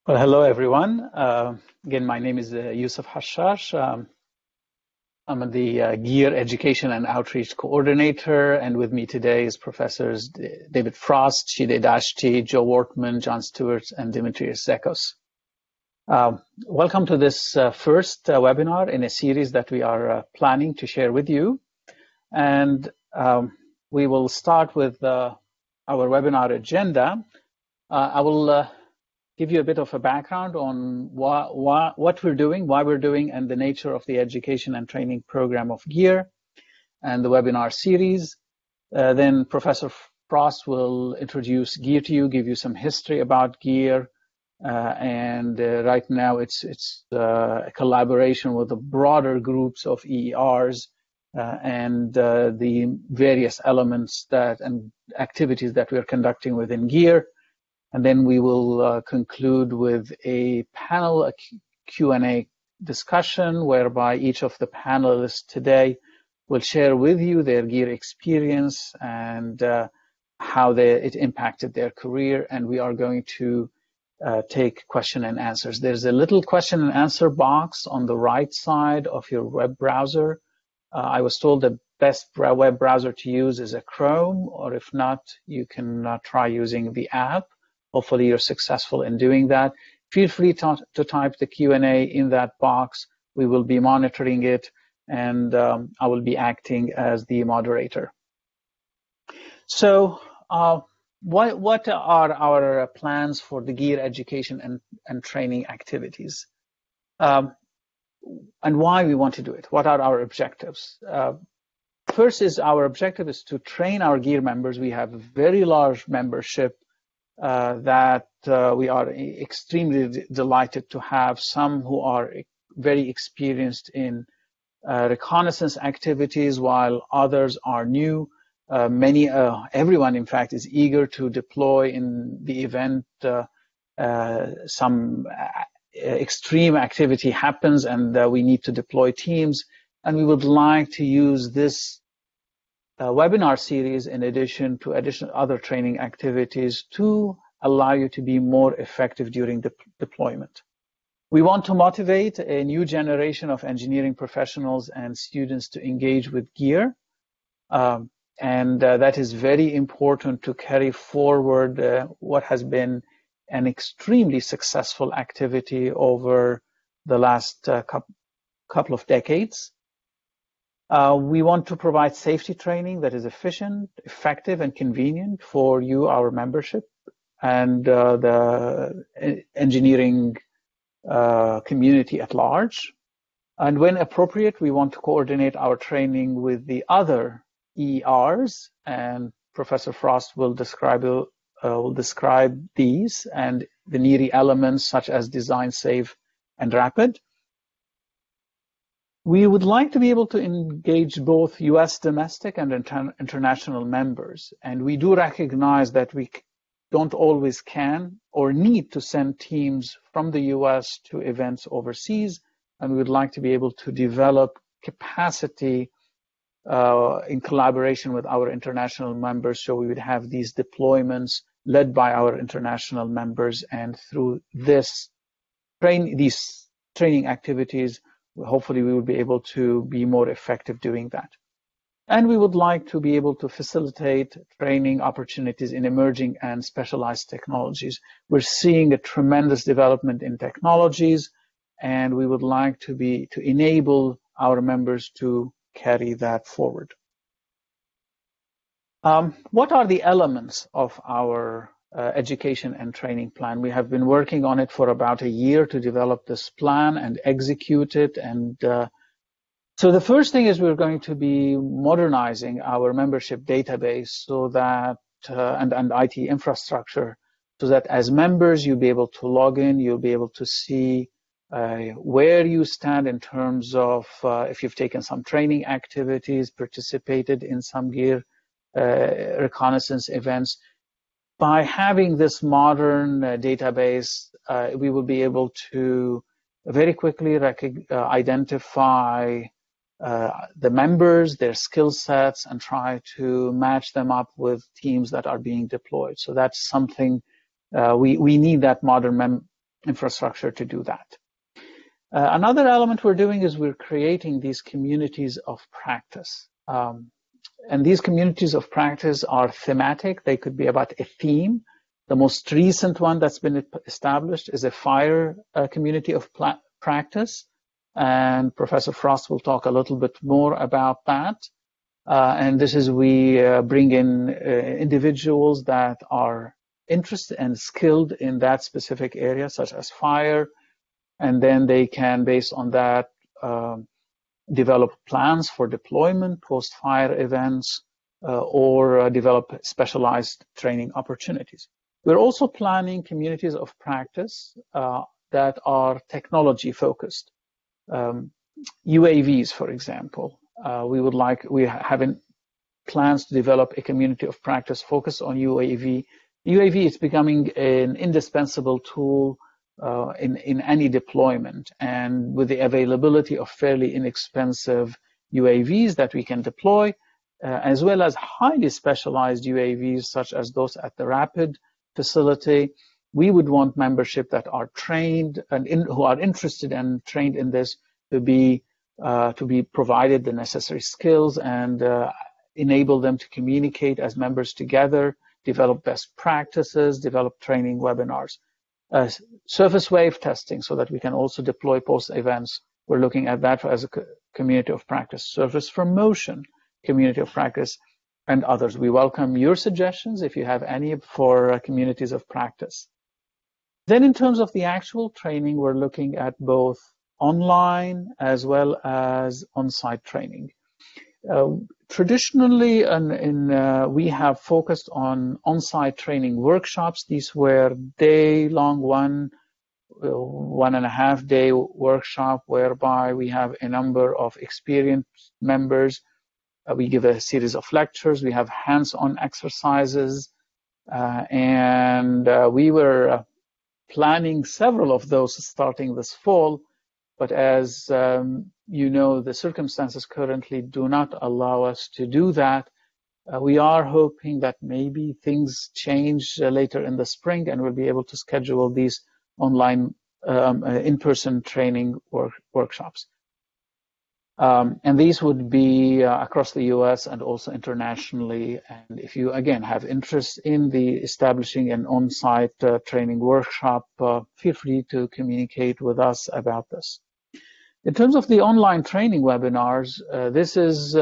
Well, hello, everyone. Again, my name is Yusuf Hashash. I'm the GEER Education and Outreach Coordinator, and with me today is Professors David Frost, Shide Dashti, Joe Wortman, John Stewart, and Dimitrios Zekos. Welcome to this first webinar in a series that we are planning to share with you. And we will start with our webinar agenda. I will give you a bit of a background on what we're doing, why we're doing, and the nature of the education and training program of GEER and the webinar series. Then Professor Frost will introduce GEER to you, give you some history about GEER. Right now it's a collaboration with the broader groups of EERs and the various elements and activities that we are conducting within GEER. And then we will conclude with a panel, a Q&A discussion, whereby each of the panelists today will share with you their GEER experience and how it impacted their career. And we are going to take question and answers. There's a little question and answer box on the right side of your web browser. I was told the best web browser to use is a Chrome, or if not, you can try using the app. Hopefully you're successful in doing that. Feel free to type the Q&A in that box. We will be monitoring it, and I will be acting as the moderator. So what are our plans for the GEER education and training activities? And why we want to do it? What are our objectives? First, our objective is to train our GEER members. We have a very large membership that we are extremely delighted to have some who are very experienced in reconnaissance activities, while others are new. Everyone, in fact, is eager to deploy in the event some extreme activity happens and we need to deploy teams. And we would like to use this webinar series in addition to other training activities to allow you to be more effective during the deployment. We want to motivate a new generation of engineering professionals and students to engage with GEER. And that is very important to carry forward what has been an extremely successful activity over the last couple of decades. We want to provide safety training that is efficient, effective, and convenient for you, our membership, and the engineering community at large. And when appropriate, we want to coordinate our training with the other EERs, and Professor Frost will describe these and the NERI elements such as design, safe, and rapid. We would like to be able to engage both US domestic and international members, and we do recognize that we don't always can or need to send teams from the US to events overseas, and we would like to be able to develop capacity in collaboration with our international members, so we would have these deployments led by our international members, and through these training activities, hopefully we will be able to be more effective doing that. And we would like to be able to facilitate training opportunities in emerging and specialized technologies. We're seeing a tremendous development in technologies, and we would like to enable our members to carry that forward. What are the elements of our education and training plan? We have been working on it for about a year to develop this plan and execute it. And so the first thing is we're going to be modernizing our membership database so that and IT infrastructure, so that as members you'll be able to log in, you'll be able to see where you stand in terms of if you've taken some training activities, participated in some GEER reconnaissance events. By having this modern database, we will be able to very quickly identify the members, their skill sets, and try to match them up with teams that are being deployed. So that's something we need, that modern infrastructure to do that. Another element we're doing is we're creating these communities of practice. And these communities of practice are thematic. They could be about a theme. The most recent one that's been established is a fire community of practice. And Professor Frost will talk a little bit more about that. And this is we bring in individuals that are interested and skilled in that specific area, such as fire. And then they can, based on that, develop plans for deployment, post-fire events, or develop specialized training opportunities. We're also planning communities of practice that are technology focused. UAVs, for example. We have plans to develop a community of practice focused on UAV. UAV is becoming an indispensable tool in any deployment, and with the availability of fairly inexpensive UAVs that we can deploy, as well as highly specialized UAVs such as those at the Rapid facility, we would want membership that are trained and who are interested and trained in this to be provided the necessary skills and enable them to communicate as members together, develop best practices, develop training webinars. Surface wave testing so that we can also deploy post events. We're looking at that as a community of practice. Surface from motion, community of practice, and others. We welcome your suggestions if you have any for communities of practice. Then in terms of the actual training, we're looking at both online as well as on-site training. Traditionally, we have focused on on-site training workshops. These were day-long, 1.5 day workshop whereby we have a number of experienced members. We give a series of lectures. We have hands-on exercises, and we were planning several of those starting this fall. But as you know, the circumstances currently do not allow us to do that. We are hoping that maybe things change later in the spring and we'll be able to schedule these online in-person training workshops. And these would be across the US and also internationally. And if you, again, have interest in establishing an on-site training workshop, feel free to communicate with us about this. In terms of the online training webinars, this is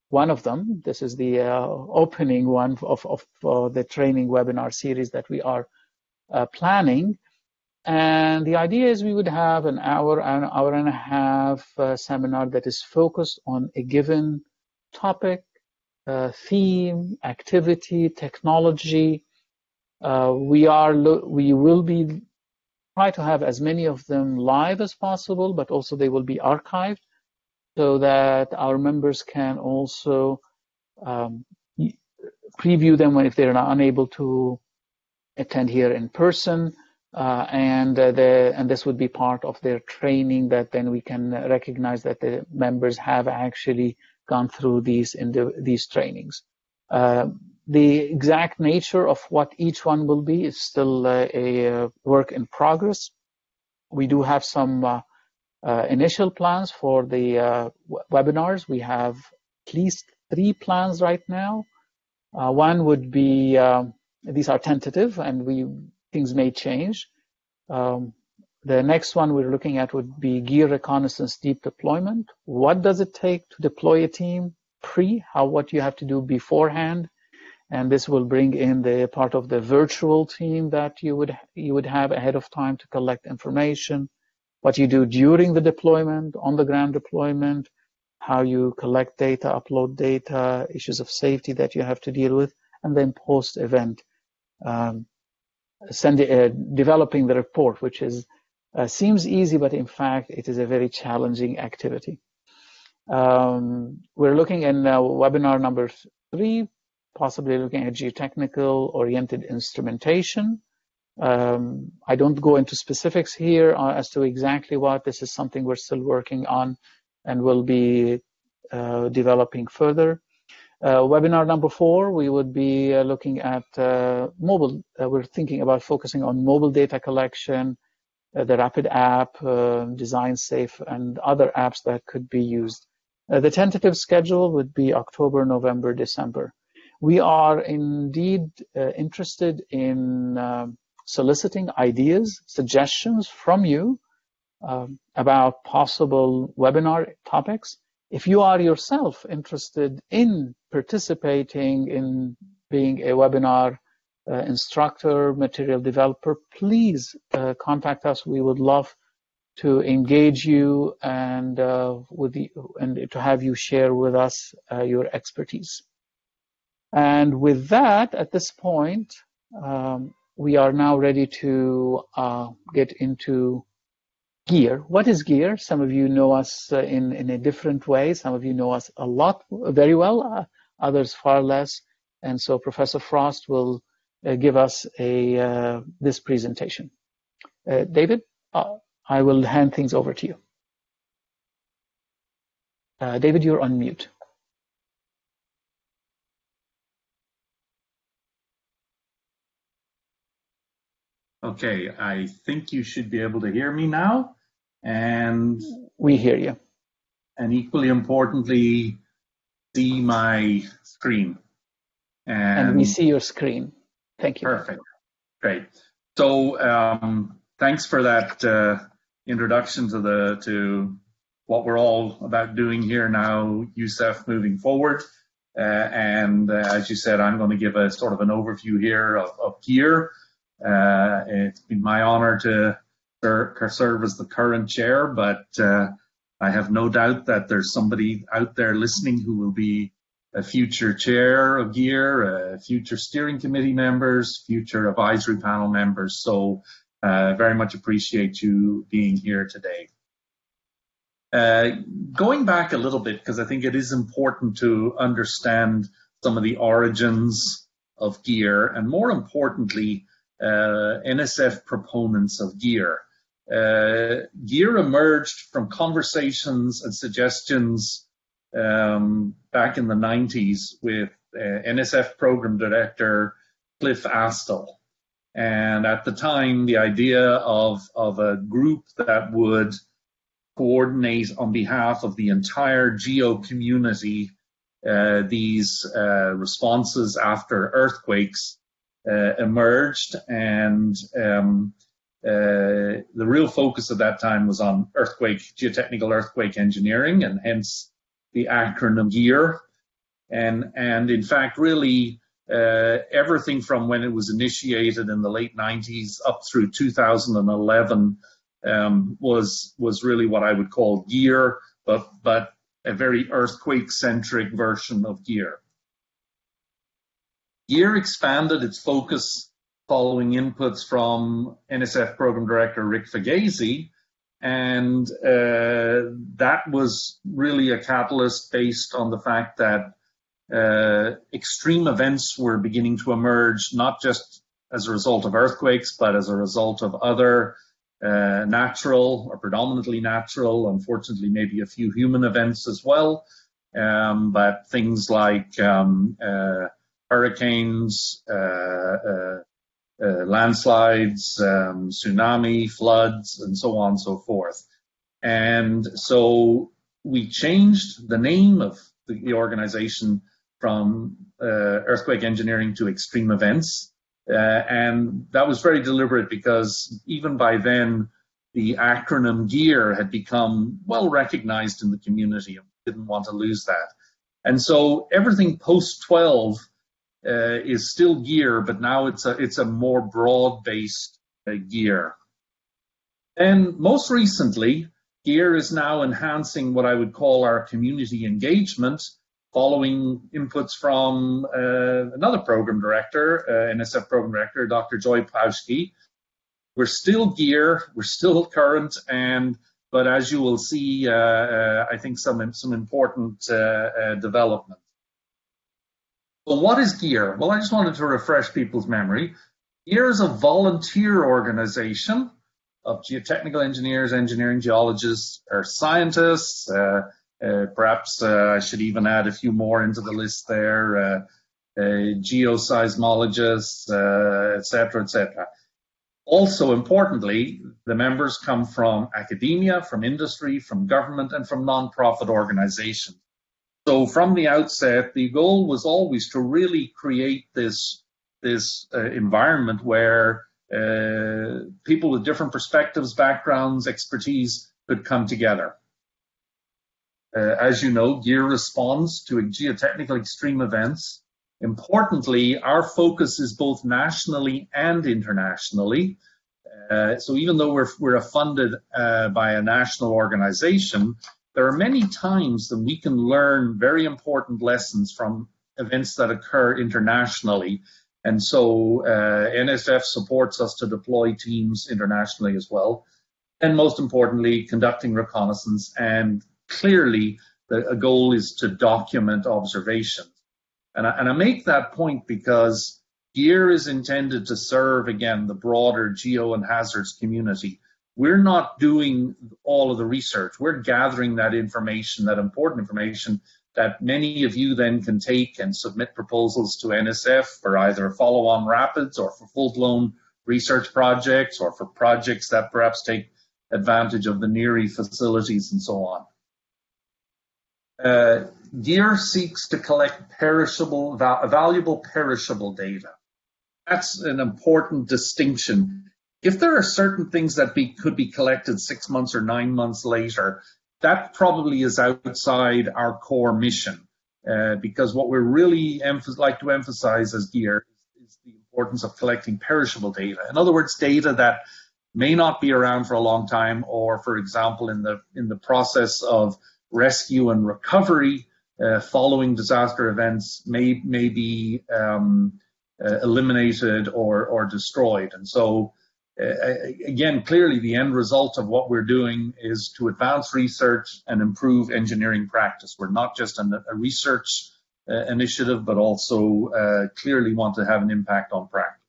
one of them. This is the opening one of the training webinar series that we are planning. And the idea is we would have an hour and a half seminar that is focused on a given topic, theme, activity, technology. We will be try to have as many of them live as possible, but also they will be archived so that our members can also preview them if they're not unable to attend here in person. And this would be part of their training that then we can recognize that the members have actually gone through these trainings. The exact nature of what each one will be is still a work in progress. We do have some initial plans for the webinars. We have at least 3 plans right now. One would be, these are tentative and things may change. The next one we're looking at would be GEER Reconnaissance Deep Deployment. What does it take to deploy a team what you have to do beforehand? And this will bring in the part of the virtual team that you would have ahead of time to collect information, what you do during the deployment, on the ground deployment, how you collect data, upload data, issues of safety that you have to deal with, and then post-event. Developing the report, which seems easy, but in fact, it is a very challenging activity. We're looking in webinar number 3, possibly looking at geotechnical oriented instrumentation. I don't go into specifics here as to exactly what. This is something we're still working on and will be developing further. Webinar number 4, we would be looking at mobile. We're thinking about focusing on mobile data collection, the Rapid app, Design Safe, and other apps that could be used. The tentative schedule would be October, November, December. We are indeed interested in soliciting ideas, suggestions from you about possible webinar topics. If you are yourself interested in participating in being a webinar instructor, material developer, please contact us. We would love to engage you and and to have you share with us your expertise. And with that, at this point, we are now ready to get into GEER. What is GEER? Some of you know us in a different way. Some of you know us a lot, very well, others far less. And so Professor Frost will give us this presentation. David, I will hand things over to you. David, you're on mute. Okay, I think you should be able to hear me now. And we hear you. And equally importantly, see my screen. And we see your screen. Thank you. Perfect. Great. So thanks for that introduction to what we're all about doing here now, Youssef, moving forward. And as you said, I'm going to give a sort of an overview here of GEER. It's been my honor to serve as the current chair, but I have no doubt that there's somebody out there listening who will be a future chair of GEER, future steering committee members, future advisory panel members. So very much appreciate you being here today. Going back a little bit, because I think it is important to understand some of the origins of GEER, and more importantly, NSF proponents of GEER. GEER emerged from conversations and suggestions back in the 90s with NSF program director Cliff Astle. And at the time, the idea of a group that would coordinate on behalf of the entire geo community these responses after earthquakes emerged, and the real focus at that time was on geotechnical earthquake engineering, and hence the acronym GEER. And in fact, really everything from when it was initiated in the late 90s up through 2011 was really what I would call GEER, but a very earthquake-centric version of GEER. GEER expanded its focus following inputs from NSF Program Director Rick Fagazi, and that was really a catalyst based on the fact that extreme events were beginning to emerge, not just as a result of earthquakes, but as a result of other natural or predominantly natural, unfortunately maybe a few human events as well, but things like hurricanes, landslides, tsunami, floods, and so on and so forth. And so we changed the name of the organization from earthquake engineering to extreme events. And that was very deliberate because even by then, the acronym GEER had become well recognized in the community, and we didn't want to lose that. And so everything post 12 is still GEER, but now it's a more broad-based GEER. And most recently, GEER is now enhancing what I would call our community engagement, following inputs from another program director, NSF program director, Dr. Joy Pawski. We're still GEER, we're still current, but as you will see, I think some important development. Well, what is GEER? Well, I just wanted to refresh people's memory. GEER is a volunteer organization of geotechnical engineers, engineering geologists, earth scientists, Perhaps I should even add a few more into the list there, geoseismologists, et cetera, et cetera. Also, importantly, the members come from academia, from industry, from government, and from nonprofit organizations. So from the outset, the goal was always to really create this environment where people with different perspectives, backgrounds, expertise could come together. As you know, GEER responds to geotechnical extreme events. Importantly, our focus is both nationally and internationally. So even though we're funded by a national organization, there are many times that we can learn very important lessons from events that occur internationally. And so NSF supports us to deploy teams internationally as well. And most importantly, conducting reconnaissance. And clearly, a goal is to document observations. And I make that point because GEER is intended to serve, again, the broader geo and hazards community. We're not doing all of the research. We're gathering that information, that important information that many of you then can take and submit proposals to NSF for either follow-on rapids or for full-blown research projects or for projects that perhaps take advantage of the NERI facilities and so on. GEER seeks to collect valuable perishable data. That's an important distinction. If there are certain things that could be collected 6 months or 9 months later, that probably is outside our core mission, because what we really like to emphasize as GEER is the importance of collecting perishable data. In other words, data that may not be around for a long time, or, for example, in the process of rescue and recovery following disaster events, may be eliminated or destroyed. And so, again, clearly the end result of what we're doing is to advance research and improve engineering practice. We're not just a research initiative, but also clearly want to have an impact on practice.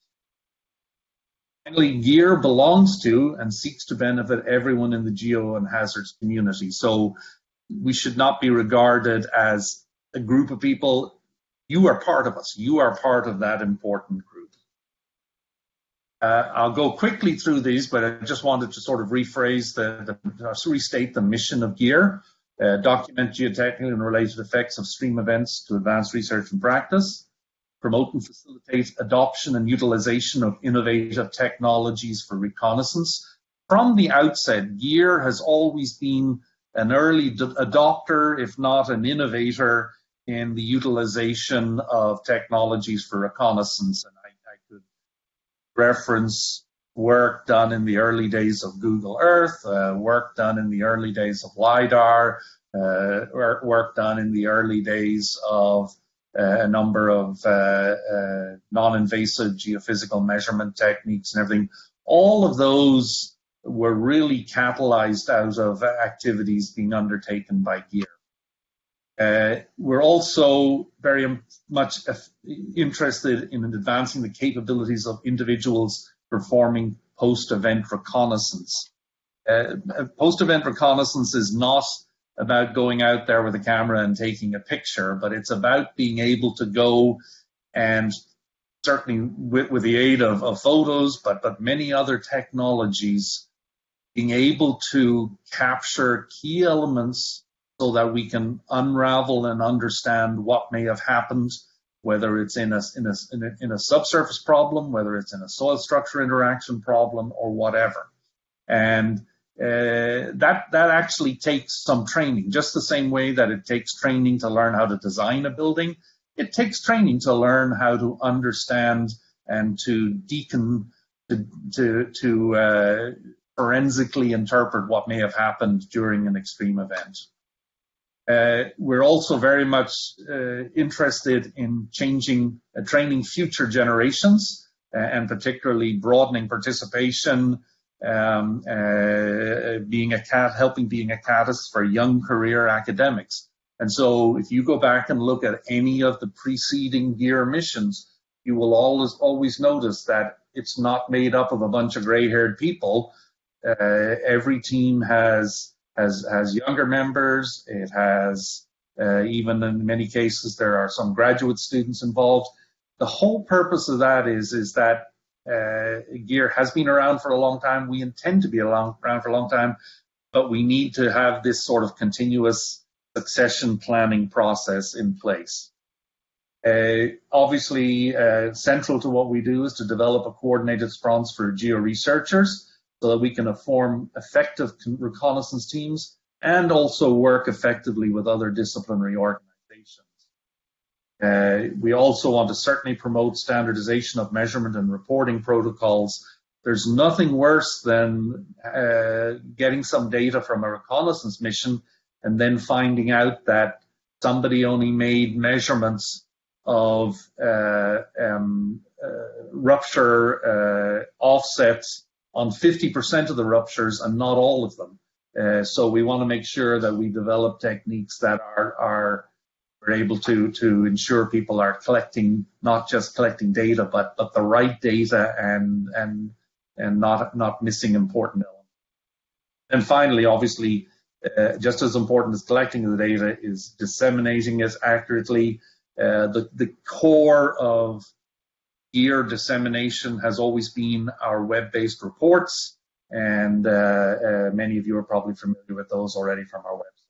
Finally, GEER belongs to and seeks to benefit everyone in the geo and hazards community. So we should not be regarded as a group of people. You are part of us. You are part of that important group. I'll go quickly through these, but I just wanted to sort of restate the mission of GEER. Document geotechnical and related effects of stream events to advance research and practice. Promote and facilitate adoption and utilization of innovative technologies for reconnaissance. From the outset, GEER has always been an early adopter, if not an innovator, in the utilization of technologies for reconnaissance. And I could reference work done in the early days of Google Earth, work done in the early days of LiDAR, work done in the early days of a number of non-invasive geophysical measurement techniques and everything. All of those were really catalyzed out of activities being undertaken by GEER. We're also very much interested in advancing the capabilities of individuals performing post-event reconnaissance. Post-event reconnaissance is not about going out there with a camera and taking a picture, but it's about being able to go and certainly with the aid of photos, but many other technologies, being able to capture key elements so that we can unravel and understand what may have happened, whether it's in a subsurface problem, whether it's in a soil structure interaction problem, or whatever. And that actually takes some training, just the same way that it takes training to learn how to design a building. It takes training to learn how to understand and to forensically interpret what may have happened during an extreme event. We're also very much interested in training future generations, and particularly broadening participation, helping being a catalyst for young career academics. And so if you go back and look at any of the preceding GEER missions, you will always notice that it's not made up of a bunch of gray-haired people. Every team has has younger members. It has, even in many cases, there are some graduate students involved. The whole purpose of that is that GEER has been around for a long time. We intend to be around for a long time, but we need to have this sort of continuous succession planning process in place. Obviously, central to what we do is to develop a coordinated response for GEO researchers so that we can form effective reconnaissance teams and also work effectively with other disciplinary organizations. We also want to certainly promote standardization of measurement and reporting protocols. There's nothing worse than getting some data from a reconnaissance mission and then finding out that somebody only made measurements of rupture offsets on 50% of the ruptures and not all of them. So we want to make sure that we develop techniques that are able to ensure people are collecting, not just collecting data, but the right data and not missing important elements. And finally, obviously, just as important as collecting the data is disseminating it accurately. The core of GEER dissemination has always been our web-based reports, and many of you are probably familiar with those already from our website.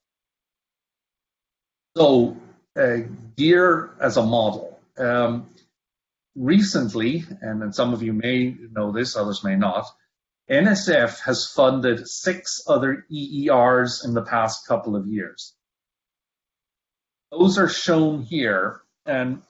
So, GEER as a model. Recently, and some of you may know this, others may not, NSF has funded 6 other EERs in the past couple of years. Those are shown here, and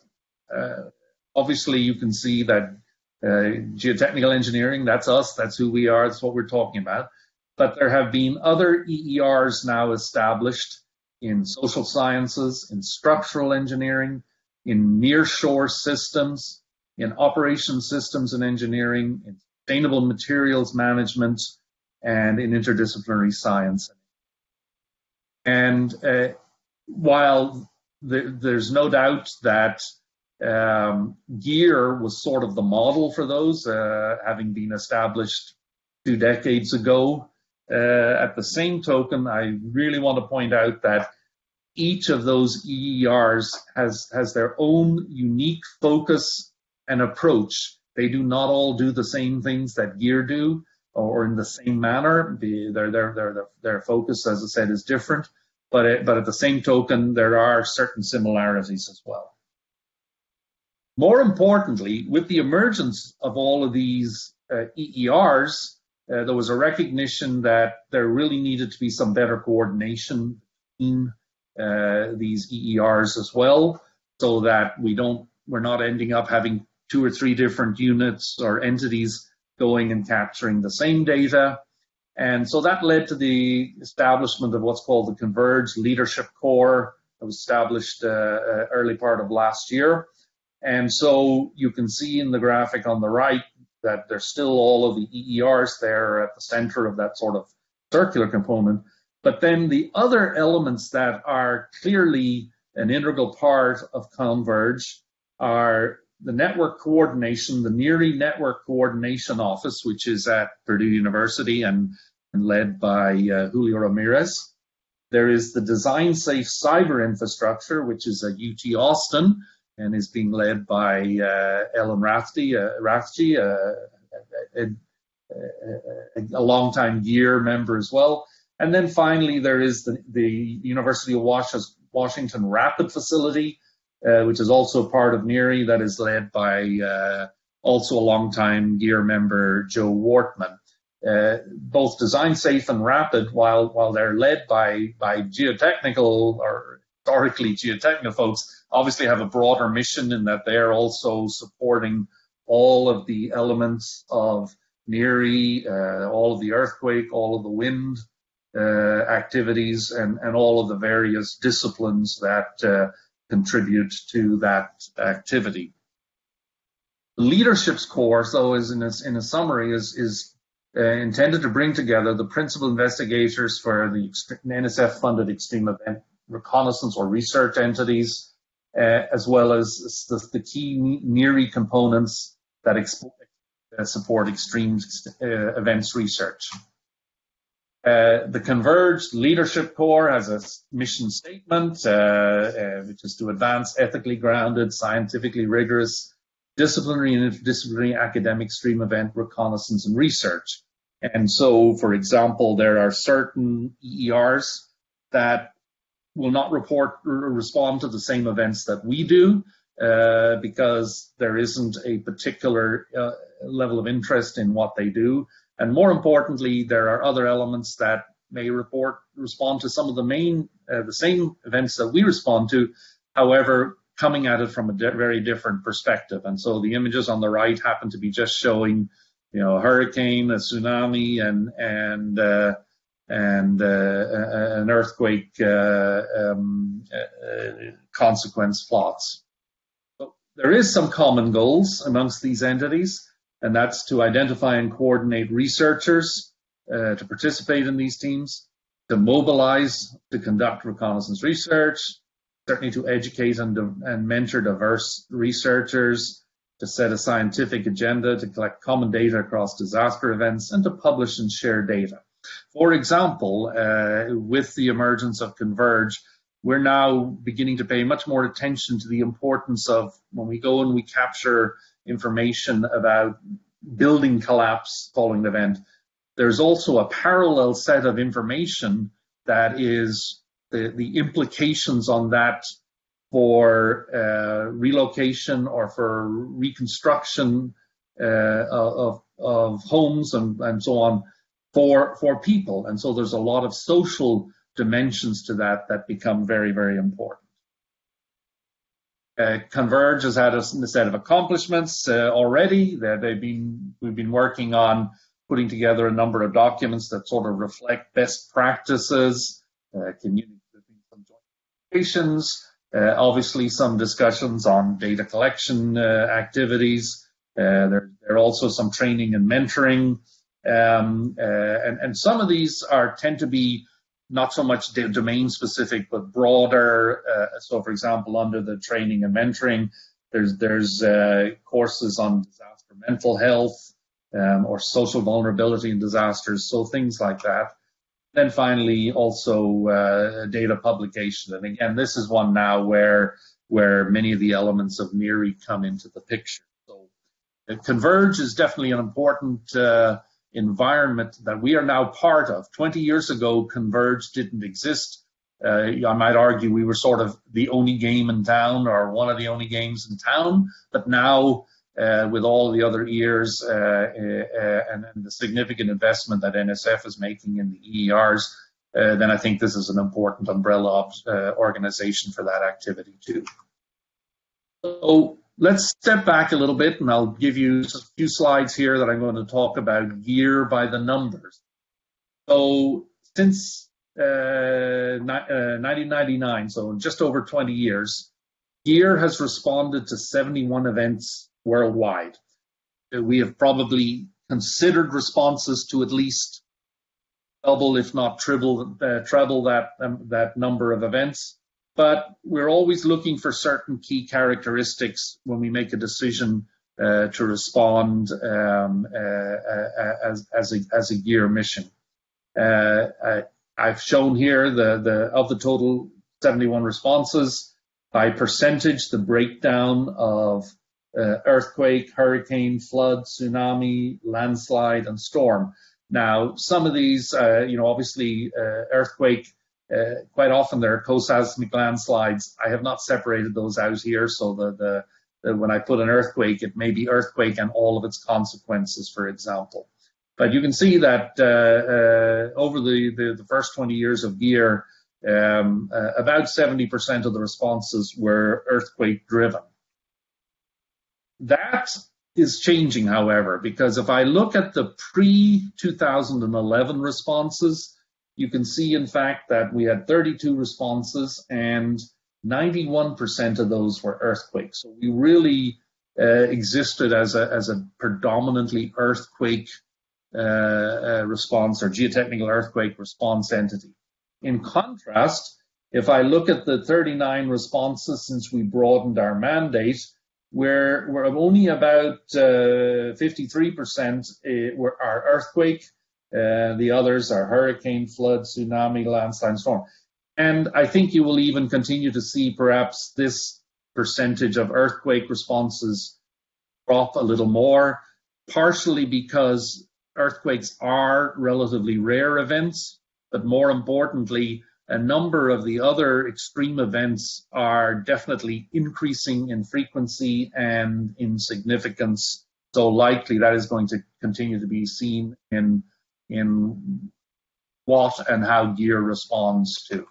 obviously you can see that geotechnical engineering, that's us, that's who we are, that's what we're talking about. But there have been other EERs now established in social sciences, in structural engineering, in nearshore systems, in operation systems and engineering, in sustainable materials management, and in interdisciplinary science. And while there's no doubt that GEER was sort of the model for those, having been established 2 decades ago, at the same token, I really want to point out that each of those EERs has their own unique focus and approach. They do not all do the same things that GEER do, or in the same manner. Their focus, as I said, is different. But at the same token, there are certain similarities as well. More importantly, with the emergence of all of these EERs, there was a recognition that there really needed to be some better coordination between these EERs as well, so that we're not ending up having 2 or 3 different units or entities going and capturing the same data. And so that led to the establishment of what's called the Converged Leadership Corps that was established early part of last year. And so you can see in the graphic on the right that there's still all of the EERs there at the center of that sort of circular component. But then the other elements that are clearly an integral part of Converge are the network coordination, the NERI Network Coordination Office, which is at Purdue University and led by Julio Ramirez. There is the Design Safe Cyber Infrastructure, which is at UT Austin and is being led by Ellen Rathje, a longtime GEER member as well. And then finally, there is the University of Washington Rapid Facility, which is also part of NERI, that is led by also a longtime GEER member, Joe Wortman. Both Design Safe and Rapid, while they're led by geotechnical or historically geotechnical folks, obviously have a broader mission in that they're also supporting all of the elements of NERI, all of the earthquake, all of the wind activities, and all of the various disciplines that contribute to that activity. The Leadership's course, though, is in a summary, is intended to bring together the principal investigators for the NSF-funded extreme event reconnaissance or research entities, as well as the key NERI components that support extreme events research. The Converge Leadership Core has a mission statement, which is to advance ethically grounded, scientifically rigorous, disciplinary and interdisciplinary academic stream event reconnaissance and research. And so, for example, there are certain EERs that will not respond to the same events that we do, because there isn't a particular level of interest in what they do. And more importantly, there are other elements that may respond to some of the same events that we respond to, however, coming at it from a very different perspective. And so the images on the right happen to be just showing, a hurricane, a tsunami, and an earthquake consequence plots. So there is some common goals amongst these entities, and that's to identify and coordinate researchers to participate in these teams, to mobilize to conduct reconnaissance research, certainly to educate and mentor diverse researchers, to set a scientific agenda, to collect common data across disaster events, and to publish and share data. For example, with the emergence of Converge, we're now beginning to pay much more attention to the importance of when we go and we capture information about building collapse following the event. There's also a parallel set of information that is the implications on that for relocation or for reconstruction of homes and so on for people. And so there's a lot of social dimensions to that become very, very important. Converge has had a set of accomplishments already. We've been working on putting together a number of documents that sort of reflect best practices, communicating some joint operations, obviously some discussions on data collection activities. There are also some training and mentoring, and some of these tend to be not so much domain specific, but broader. So, for example, under the training and mentoring, there's courses on disaster mental health or social vulnerability in disasters, so things like that. Then finally, also data publication. And again, this is one now where many of the elements of NERI come into the picture. So Converge is definitely an important environment that we are now part of. 20 years ago, Converge didn't exist. I might argue we were sort of the only game in town, or one of the only games in town. But now, with all the other EERs and the significant investment that NSF is making in the EERs, then I think this is an important umbrella organization for that activity too. So let's step back a little bit, and I'll give you a few slides here that I'm going to talk about GEER by the numbers. So since 1999, so in just over 20 years, GEER has responded to 71 events worldwide. We have probably considered responses to at least double, if not treble that number of events. But we're always looking for certain key characteristics when we make a decision to respond as a GEER mission. I've shown here of the total 71 responses by percentage, the breakdown of earthquake, hurricane, flood, tsunami, landslide, and storm. Now, some of these, obviously earthquake. Quite often there are co-seismic landslides. I have not separated those out here, so when I put an earthquake, it may be earthquake and all of its consequences, for example. But you can see that over the first 20 years of GEER, about 70% of the responses were earthquake-driven. That is changing, however, because if I look at the pre-2011 responses, you can see, in fact, that we had 32 responses and 91% of those were earthquakes. So we really existed as a predominantly earthquake response or geotechnical earthquake response entity. In contrast, if I look at the 39 responses since we broadened our mandate, we're only about 53% are earthquake, The others are hurricane, flood, tsunami, landslide, storm. And I think you will even continue to see perhaps this percentage of earthquake responses drop a little more, partially because earthquakes are relatively rare events, but more importantly, a number of the other extreme events are definitely increasing in frequency and in significance. So likely that is going to continue to be seen in what and how GEER responds to.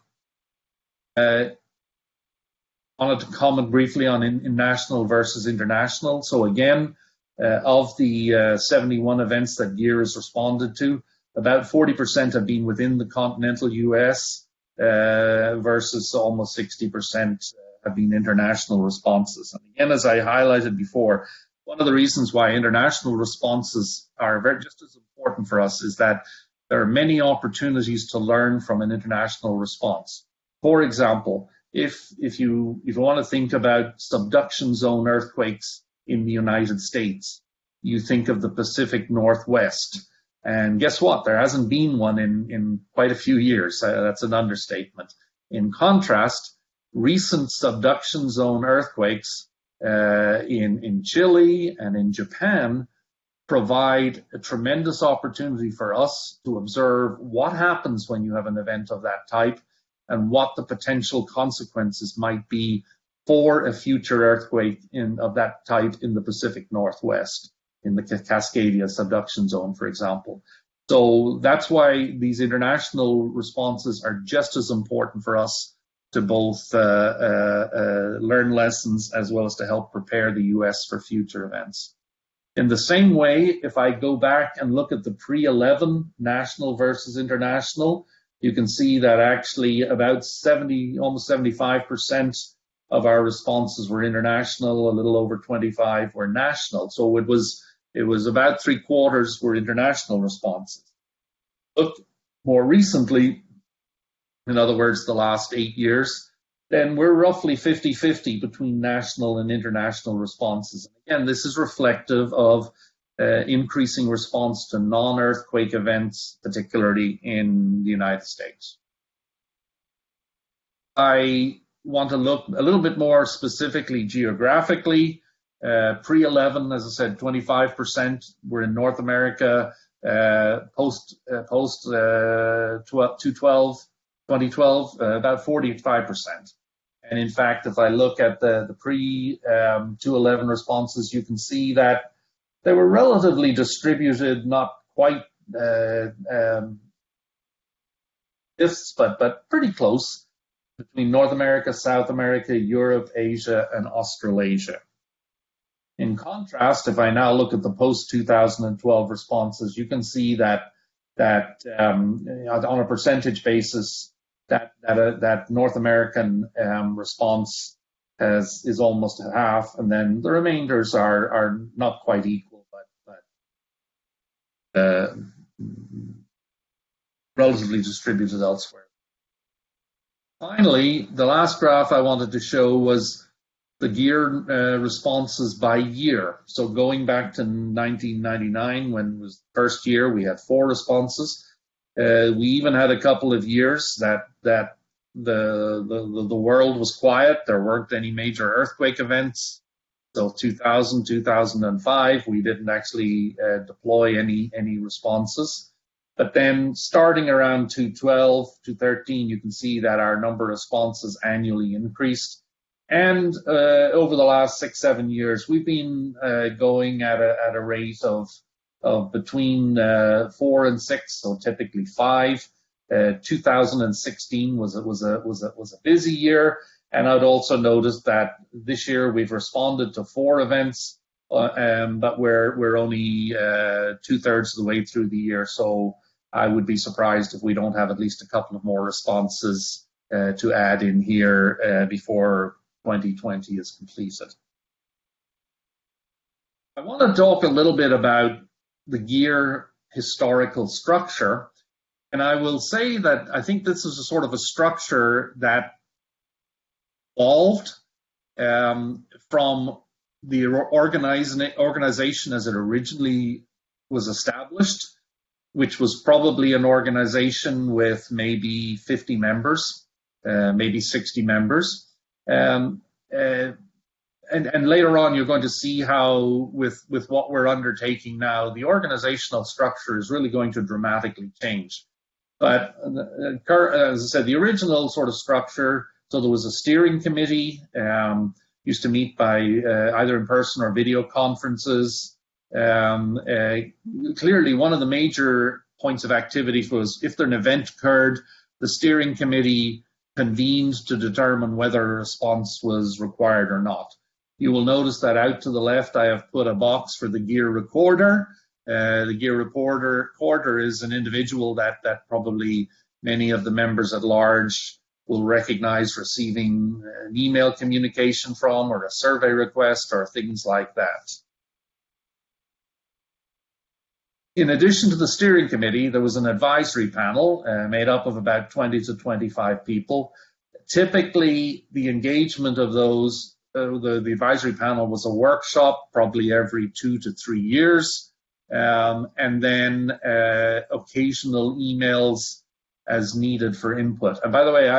I wanted to comment briefly on in national versus international. So again, of the 71 events that GEER has responded to, about 40% have been within the continental US, versus almost 60% have been international responses. And again, as I highlighted before, one of the reasons why international responses are just as important for us is that there are many opportunities to learn from an international response. For example, if you want to think about subduction zone earthquakes in the United States, you think of the Pacific Northwest. And guess what? There hasn't been one in quite a few years. That's an understatement. In contrast, recent subduction zone earthquakes in Chile and in Japan provide a tremendous opportunity for us to observe what happens when you have an event of that type and what the potential consequences might be for a future earthquake of that type in the Pacific Northwest, in the Cascadia subduction zone, for example. So that's why these international responses are just as important for us to both learn lessons as well as to help prepare the US for future events. In the same way, if I go back and look at the pre-11 national versus international, you can see that actually about 70, almost 75% of our responses were international, a little over 25 were national. So it was about 3/4 were international responses. Look more recently, in other words, the last 8 years, then we're roughly 50-50 between national and international responses. Again, this is reflective of increasing response to non-earthquake events, particularly in the United States. I want to look a little bit more specifically geographically. Pre-11, as I said, 25% were in North America. Post 2012, about 45%. And in fact, if I look at the pre-2011 responses, you can see that they were relatively distributed, not quite ifs, but pretty close between North America, South America, Europe, Asia, and Australasia. In contrast, if I now look at the post-2012 responses, you can see that on a percentage basis, that North American response is almost half, and then the remainders are not quite equal, but relatively distributed elsewhere. Finally, the last graph I wanted to show was the GEER responses by year. So going back to 1999, when it was the first year, we had 4 responses. We even had a couple of years that the world was quiet. There weren't any major earthquake events. So 2000, 2005, we didn't actually deploy any responses. But then starting around 2012, 2013, you can see that our number of responses annually increased. And over the last 6-7 years, we've been going at a rate of between 4 and 6, so typically 5. 2016 was a busy year, and I'd also noticed that this year we've responded to 4 events, but we're only 2/3 of the way through the year. So I would be surprised if we don't have at least a couple of more responses to add in here before 2020 is completed. I want to talk a little bit about the GEER historical structure, and I will say that I think this is a sort of a structure that evolved from the organization as it originally was established, which was probably an organization with maybe 50 members, maybe 60 members. And later on, you're going to see how, with what we're undertaking now, the organizational structure is really going to dramatically change. But as I said, the original sort of structure, so there was a steering committee, used to meet by either in person or video conferences. Clearly, one of the major points of activity was if an event occurred, the steering committee convened to determine whether a response was required or not. You will notice that out to the left, I have put a box for the GEER recorder. The GEER recorder is an individual that probably many of the members at large will recognize receiving an email communication from, or a survey request, or things like that. In addition to the steering committee, there was an advisory panel made up of about 20 to 25 people. Typically, the engagement of those, the advisory panel was a workshop, probably every 2 to 3 years, and then occasional emails as needed for input. And by the way,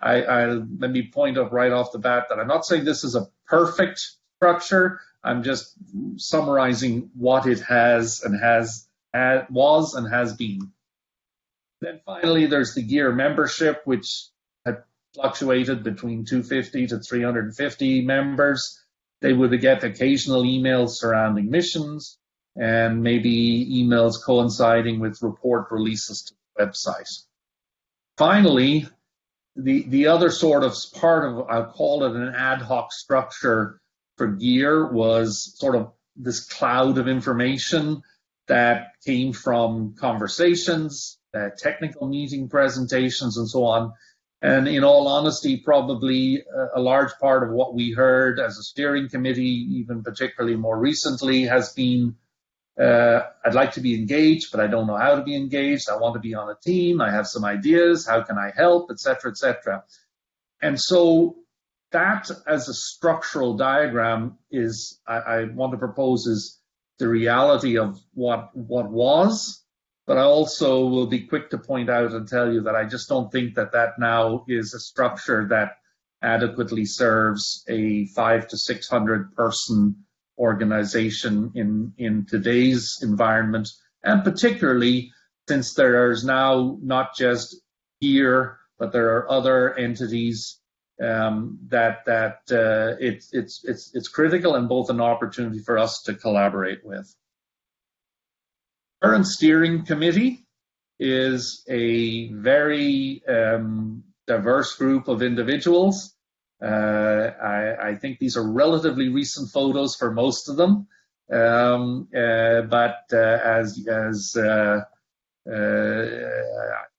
let me point out right off the bat that I'm not saying this is a perfect structure. I'm just summarizing what it has and was and has been. Then finally, there's the GEER membership, which had fluctuated between 250 to 350 members. They would get occasional emails surrounding missions and maybe emails coinciding with report releases to the website. Finally, the other sort of part of, I'll call it an ad hoc structure for GEER, was sort of this cloud of information that came from conversations, technical meeting presentations, and so on. And in all honesty, probably a large part of what we heard as a steering committee, even particularly more recently, has been, I'd like to be engaged, but I don't know how to be engaged. I want to be on a team. I have some ideas. How can I help, et cetera, et cetera. And so that as a structural diagram is, I want to propose, is the reality of what was, but I also will be quick to point out and tell you that I just don't think that now is a structure that adequately serves a 500 to 600 person organization in today's environment, and particularly since there's now not just GEER, but there are other entities it's critical and both an opportunity for us to collaborate with. Current steering committee is a very diverse group of individuals. I think these are relatively recent photos for most of them, but as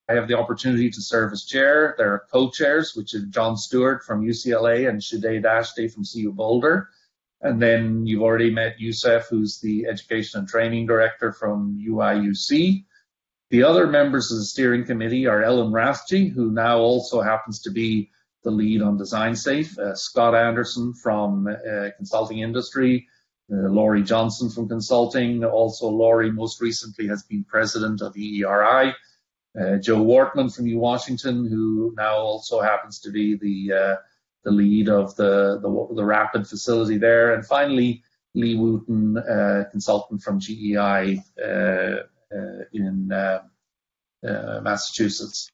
I have the opportunity to serve as chair. There are co-chairs, which is John Stewart from UCLA and Shade Ashday from CU Boulder. And then you've already met Youssef, who's the Education and Training Director from UIUC. The other members of the steering committee are Ellen Rathje, who now also happens to be the lead on Design Safe, Scott Anderson from Consulting Industry, Laurie Johnson from Consulting. Also, Laurie most recently has been president of EERI. Joe Wortman from UWashington, who now also happens to be the lead of the Rapid facility there. And finally, Lee Wooten, consultant from GEI in Massachusetts.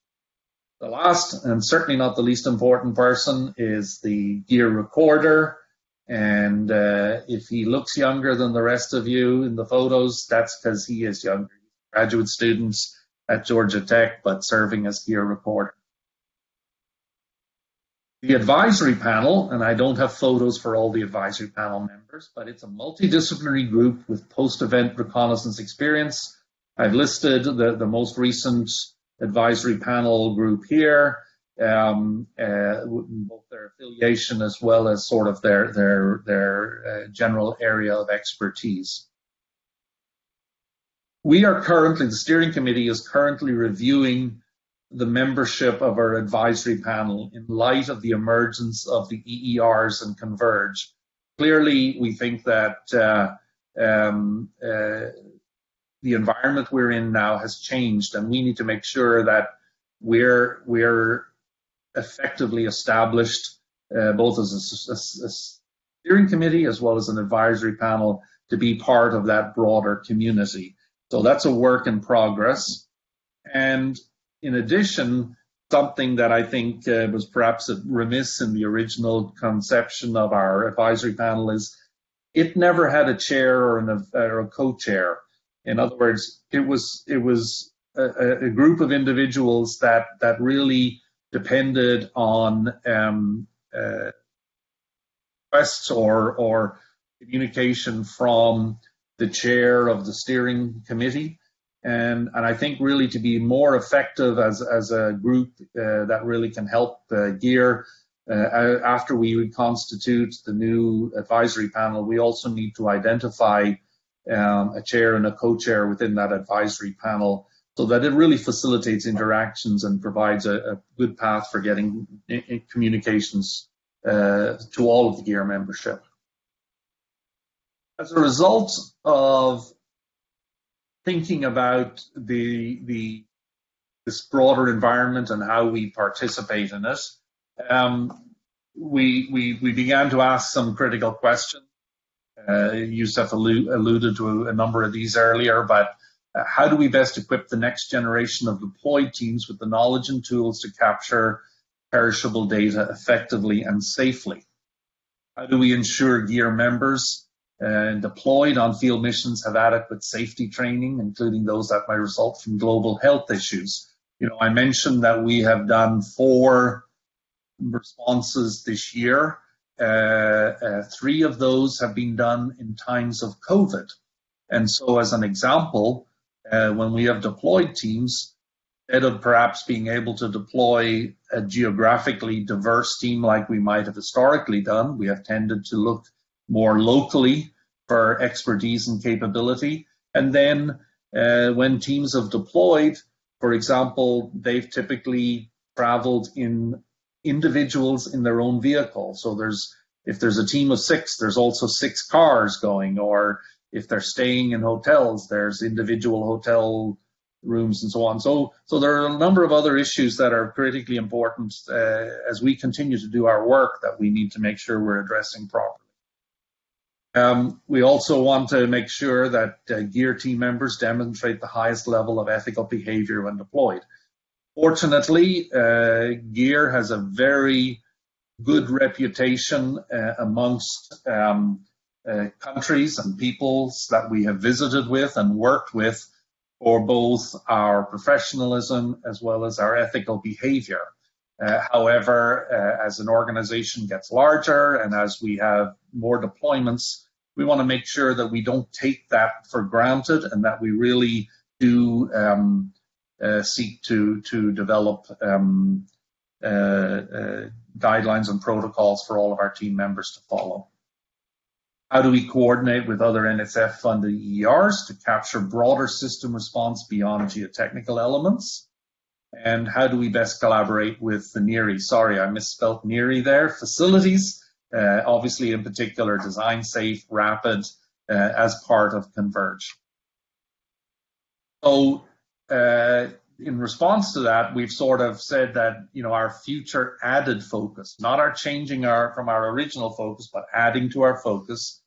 The last, and certainly not the least important person, is the GEER recorder. And if he looks younger than the rest of you in the photos, that's because he is younger. Graduate students at Georgia Tech, but serving as GEER recorder. The advisory panel, and I don't have photos for all the advisory panel members, but it's a multidisciplinary group with post-event reconnaissance experience. I've listed the most recent advisory panel group here, both their affiliation as well as sort of their general area of expertise. The steering committee is currently reviewing the membership of our advisory panel in light of the emergence of the EERs and Converge. Clearly, we think that the environment we're in now has changed, and we need to make sure that we're effectively established, both as a steering committee as well as an advisory panel, to be part of that broader community. So that's a work in progress. And in addition, something that I think was perhaps remiss in the original conception of our advisory panel is it never had a chair or a co-chair. In other words, it was a group of individuals that really depended on requests or communication from the chair of the steering committee. And I think really to be more effective as a group that really can help GEER, after we reconstitute the new advisory panel, we also need to identify a chair and a co-chair within that advisory panel so that it really facilitates interactions and provides a good path for getting communications to all of the GEER membership. As a result of thinking about this broader environment and how we participate in it, we began to ask some critical questions. Yusuf alluded to a number of these earlier, but how do we best equip the next generation of deployed teams with the knowledge and tools to capture perishable data effectively and safely? How do we ensure GEER members deployed on field missions have adequate safety training, including those that might result from global health issues? You know, I mentioned that we have done 4 responses this year. 3 of those have been done in times of COVID. And so as an example, when we have deployed teams, instead of perhaps being able to deploy a geographically diverse team like we might have historically done, we have tended to look more locally for expertise and capability. And then when teams have deployed, for example, they've typically traveled in individuals in their own vehicle. So if there's a team of 6, there's also 6 cars going, or if they're staying in hotels, there's individual hotel rooms and so on. So there are a number of other issues that are critically important as we continue to do our work that we need to make sure we're addressing properly. We also want to make sure that GEER team members demonstrate the highest level of ethical behavior when deployed. Fortunately, GEER has a very good reputation amongst countries and peoples that we have visited with and worked with for both our professionalism as well as our ethical behavior. However, as an organization gets larger and as we have more deployments, we want to make sure that we don't take that for granted and that we really do seek to develop guidelines and protocols for all of our team members to follow. How do we coordinate with other NSF-funded ERs to capture broader system response beyond geotechnical elements? And how do we best collaborate with the NERI? Sorry, I misspelled NERI there. Facilities, obviously in particular, design safe, rapid, as part of Converge. So in response to that, we've sort of said that, you know, our future added focus, not our changing from our original focus, but adding to our focus,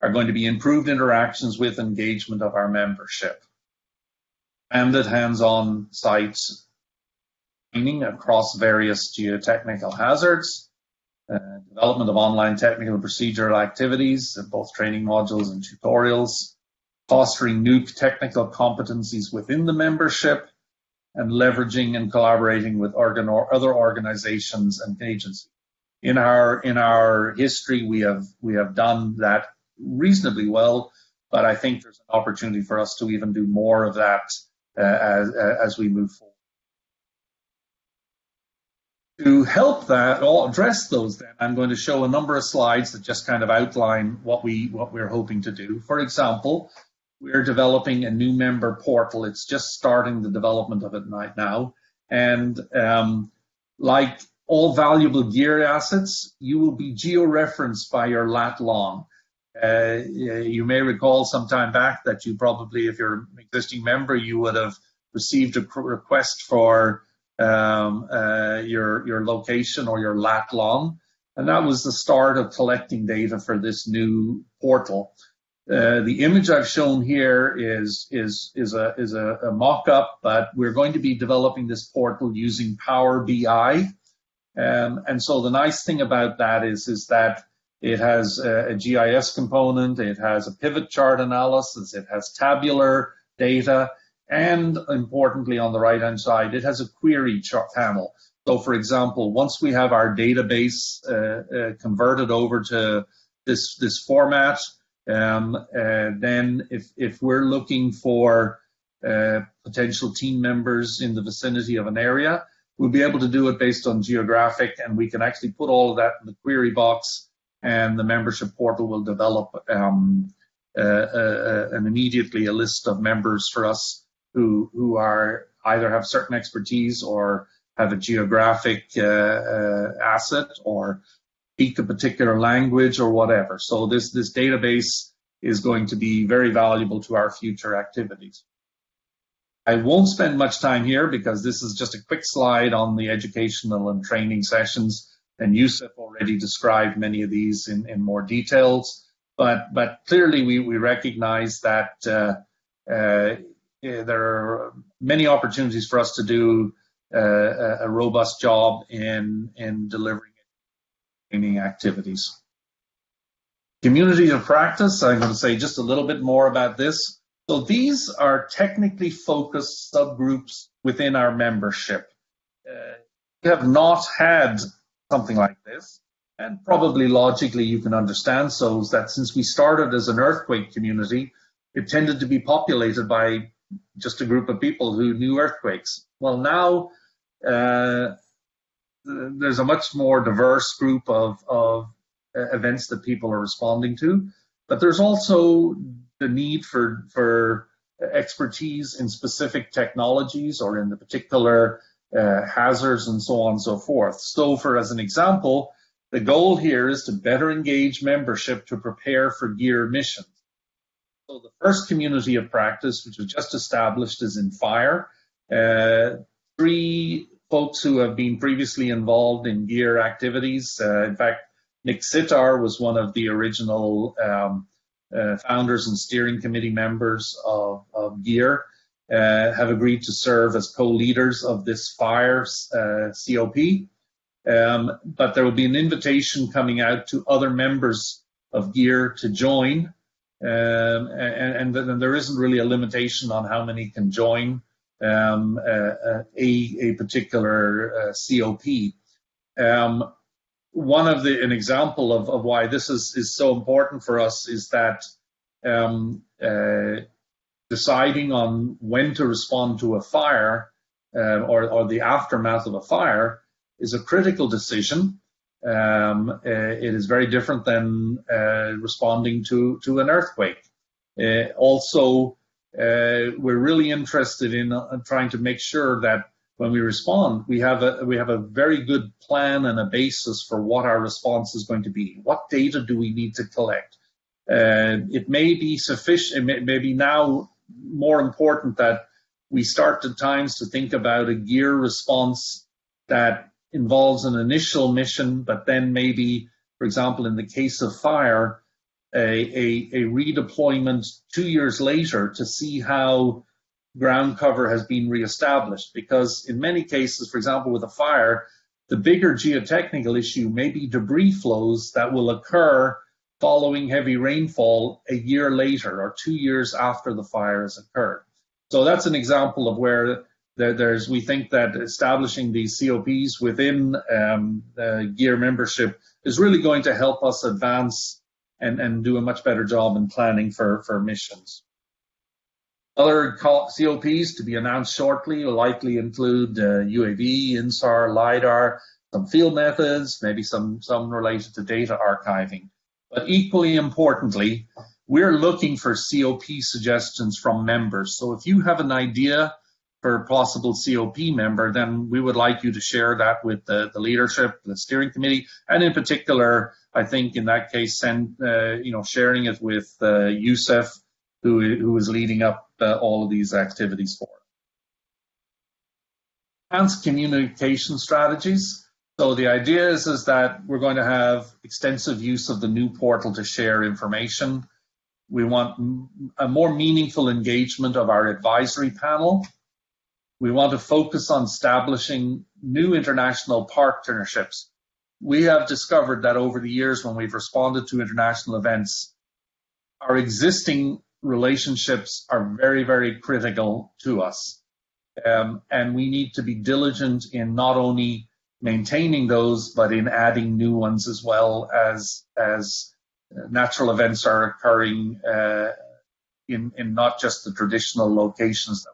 are going to be improved interactions with engagement of our membership. And that hands-on sites training across various geotechnical hazards, development of online technical and procedural activities, both training modules and tutorials, fostering new technical competencies within the membership, and leveraging and collaborating with other organizations and agencies. In our history, we have done that reasonably well, but I think there's an opportunity for us to even do more of that as we move forward. To help that, or address those, then I'm going to show a number of slides that just kind of outline what we're hoping to do. For example, we're developing a new member portal. It's just starting the development of it right now. And like all valuable GEER assets, you will be geo-referenced by your lat long. You may recall some time back that you probably, if you're an existing member, you would have received a request for your location or your lat long, and that was the start of collecting data for this new portal. The image I've shown here is a mock-up, but we're going to be developing this portal using Power BI. And so the nice thing about that is that it has a GIS component, it has a pivot chart analysis, it has tabular data, and importantly on the right-hand side, it has a query panel. So for example, once we have our database converted over to this format, then if we're looking for potential team members in the vicinity of an area, we'll be able to do it based on geographic, and we can actually put all of that in the query box, and the membership portal will develop immediately a list of members for us who are either have certain expertise or have a geographic asset or speak a particular language or whatever. So this database is going to be very valuable to our future activities. I won't spend much time here because this is just a quick slide on the educational and training sessions, and Yusuf already described many of these in more details. But clearly we recognize that there are many opportunities for us to do a robust job in delivering training activities. Communities of practice, I'm going to say just a little bit more about this. So these are technically focused subgroups within our membership. We have not had something like this, and probably logically you can understand so that since we started as an earthquake community, it tended to be populated by just a group of people who knew earthquakes. Well, now there's a much more diverse group of events that people are responding to, but there's also the need for expertise in specific technologies or in the particular hazards and so on and so forth. So as an example, the goal here is to better engage membership to prepare for GEER missions. So the first community of practice, which was just established, is in fire. 3 folks who have been previously involved in GEER activities. In fact, Nick Sitar was one of the original founders and steering committee members of GEER, have agreed to serve as co-leaders of this fire COP. But there will be an invitation coming out to other members of GEER to join. And there isn't really a limitation on how many can join a particular COP. An example of why this is so important for us is that deciding on when to respond to a fire or the aftermath of a fire is a critical decision. It is very different than responding to an earthquake. Also, we're really interested in trying to make sure that when we respond, we have a very good plan and a basis for what our response is going to be. What data do we need to collect? It may be sufficient. It may be now more important that we start at times to think about a GEER response that involves an initial mission, but then maybe, for example, in the case of fire, a redeployment 2 years later to see how ground cover has been reestablished. Because in many cases, for example, with a fire, the bigger geotechnical issue may be debris flows that will occur following heavy rainfall a year later or 2 years after the fire has occurred. So that's an example of where we think that establishing these COPs within the GEER membership is really going to help us advance and do a much better job in planning for missions. Other COPs to be announced shortly will likely include UAV, INSAR, LIDAR, some field methods, maybe some related to data archiving. But equally importantly, we're looking for COP suggestions from members. So if you have an idea for a possible COP member, then we would like you to share that with the leadership, the steering committee, and in particular I think in that case, sharing it with Yusuf, who is leading up all of these activities for it. Enhanced communication strategies. So the idea is that we're going to have extensive use of the new portal to share information. We want a more meaningful engagement of our advisory panel. We want to focus on establishing new international partnerships. We have discovered that over the years when we've responded to international events, our existing relationships are very, very critical to us. And we need to be diligent in not only maintaining those, but in adding new ones as well as natural events are occurring in not just the traditional locations.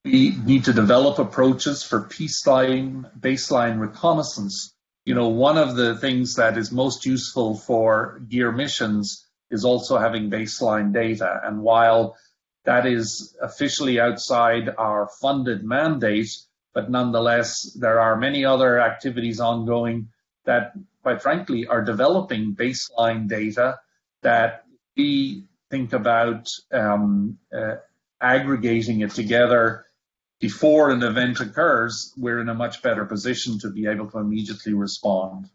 We need to develop approaches for baseline reconnaissance. You know, one of the things that is most useful for GEER missions is also having baseline data. And while that is officially outside our funded mandate, but nonetheless, there are many other activities ongoing that, quite frankly, are developing baseline data that we think about aggregating it together before an event occurs. We're in a much better position to be able to immediately respond.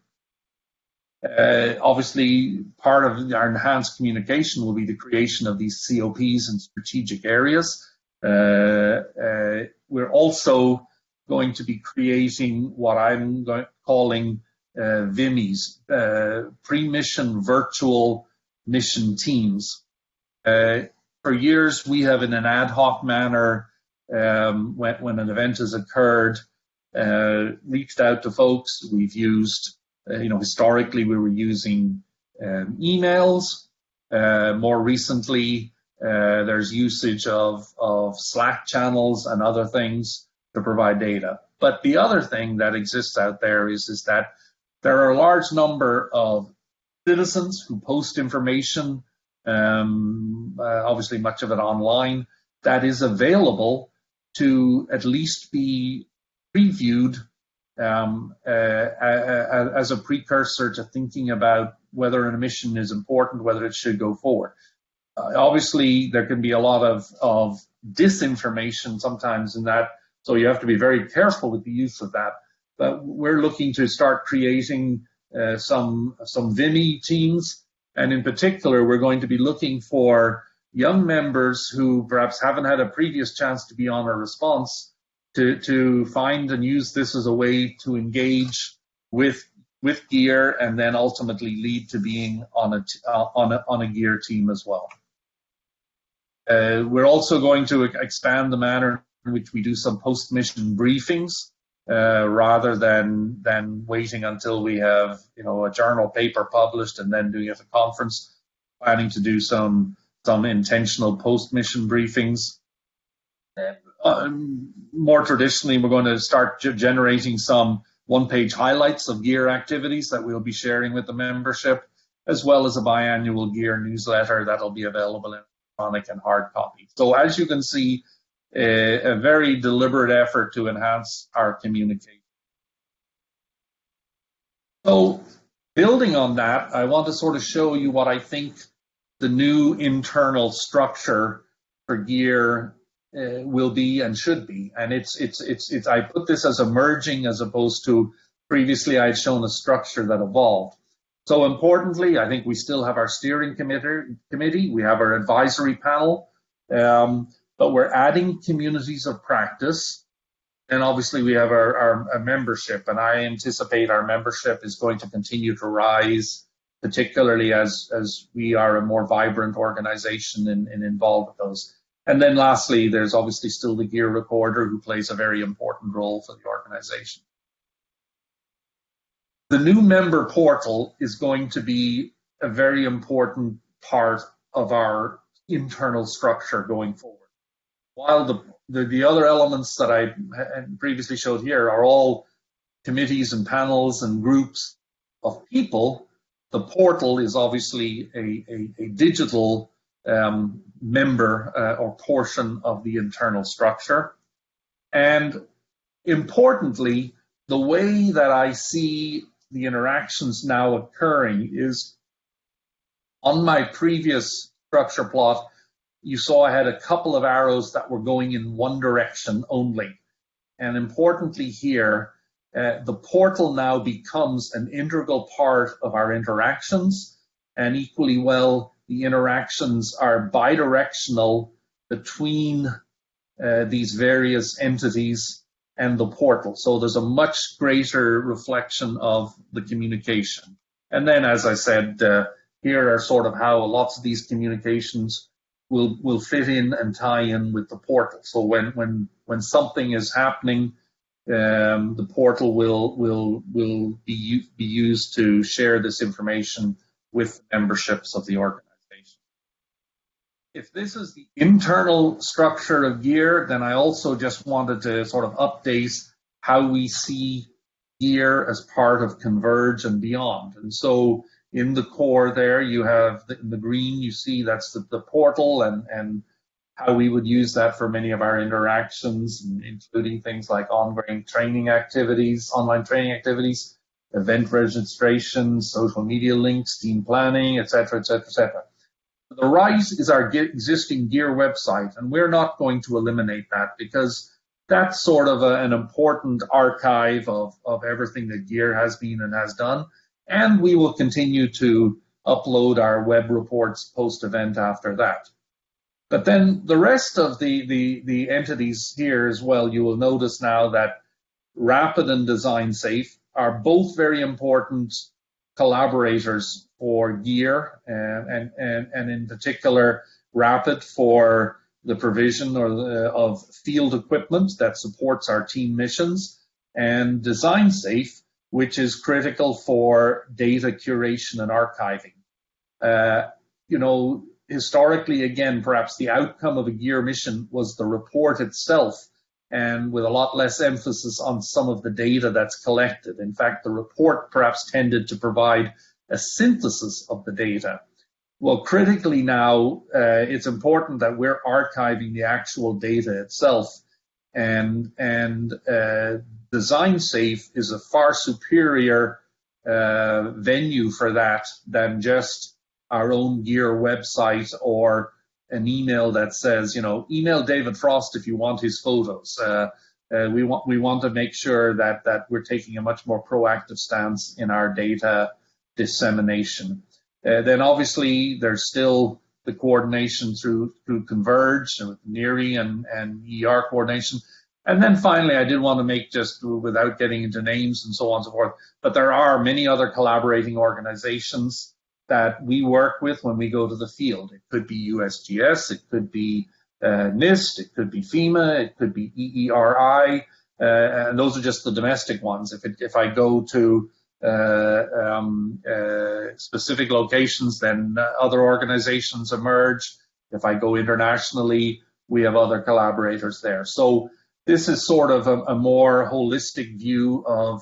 Obviously, part of our enhanced communication will be the creation of these COPs in strategic areas. We're also going to be creating what I'm calling VIMIs, pre-mission virtual mission teams. For years, we have in an ad hoc manner, when an event has occurred, reached out to folks. We've used, historically we were using emails. More recently, there's usage of Slack channels and other things to provide data. But the other thing that exists out there is that there are a large number of citizens who post information, obviously much of it online, that is available to at least be previewed as a precursor to thinking about whether a mission is important, whether it should go forward. Obviously, there can be a lot of disinformation sometimes in that, so you have to be very careful with the use of that. But we're looking to start creating some VIMI teams, and in particular, we're going to be looking for young members who perhaps haven't had a previous chance to be on a response to find and use this as a way to engage with GEER and then ultimately lead to being on a GEER team as well. We're also going to expand the manner in which we do some post-mission briefings rather than waiting until we have a journal paper published and then doing it at a conference. Planning to do some intentional post-mission briefings. More traditionally, we're going to start generating some one-page highlights of GEER activities that we'll be sharing with the membership, as well as a biannual GEER newsletter that'll be available in electronic and hard copy. So as you can see, a very deliberate effort to enhance our communication. So building on that, I want to sort of show you what I think the new internal structure for GEER will be and should be. And it's I put this as emerging as opposed to previously I'd shown a structure that evolved. So importantly, I think we still have our steering committee, we have our advisory panel, but we're adding communities of practice. And obviously we have our membership, and I anticipate our membership is going to continue to rise, particularly as we are a more vibrant organization and involved with those. And then lastly, there's obviously still the GEER recorder, who plays a very important role for the organization. The new member portal is going to be a very important part of our internal structure going forward. While the other elements that I previously showed here are all committees and panels and groups of people, the portal is obviously a digital member or portion of the internal structure. And importantly, the way that I see the interactions now occurring is on my previous structure plot, you saw I had a couple of arrows that were going in one direction only. And importantly here, the portal now becomes an integral part of our interactions, and equally well, the interactions are bidirectional between these various entities and the portal. So there's a much greater reflection of the communication. And then, as I said, here are sort of how lots of these communications will fit in and tie in with the portal. So when something is happening, the portal will be used to share this information with memberships of the organization. If this is the internal structure of GEER, then I also just wanted to sort of update how we see GEER as part of Converge and beyond. And so in the core there, you have in the green, you see that's the portal and how we would use that for many of our interactions, including things like ongoing training activities, online training activities, event registration, social media links, team planning, et cetera, et cetera, et cetera. The right is our existing GEER website, and we're not going to eliminate that because that's sort of an important archive of everything that GEER has been and has done. And we will continue to upload our web reports post-event after that. But then the rest of the entities here as well, you will notice now that Rapid and Design Safe are both very important collaborators for GEER, and in particular Rapid for the provision of field equipment that supports our team missions, and Design Safe, which is critical for data curation and archiving. You know, historically, again, perhaps the outcome of a GEER mission was the report itself, and with a lot less emphasis on some of the data that's collected. In fact, the report perhaps tended to provide a synthesis of the data. Well, critically now, it's important that we're archiving the actual data itself, and Design Safe is a far superior venue for that than just our own GEER website or an email that says, you know, email David Frost if you want his photos. We want to make sure that we're taking a much more proactive stance in our data dissemination. Then obviously there's still the coordination through Converge and with NERI and ER coordination. And then finally, I did want to make, just without getting into names and so on and so forth, but there are many other collaborating organizations that we work with when we go to the field. It could be USGS, it could be NIST, it could be FEMA, it could be EERI, and those are just the domestic ones. If I go to specific locations, then other organizations emerge. If I go internationally, we have other collaborators there. So this is sort of a more holistic view of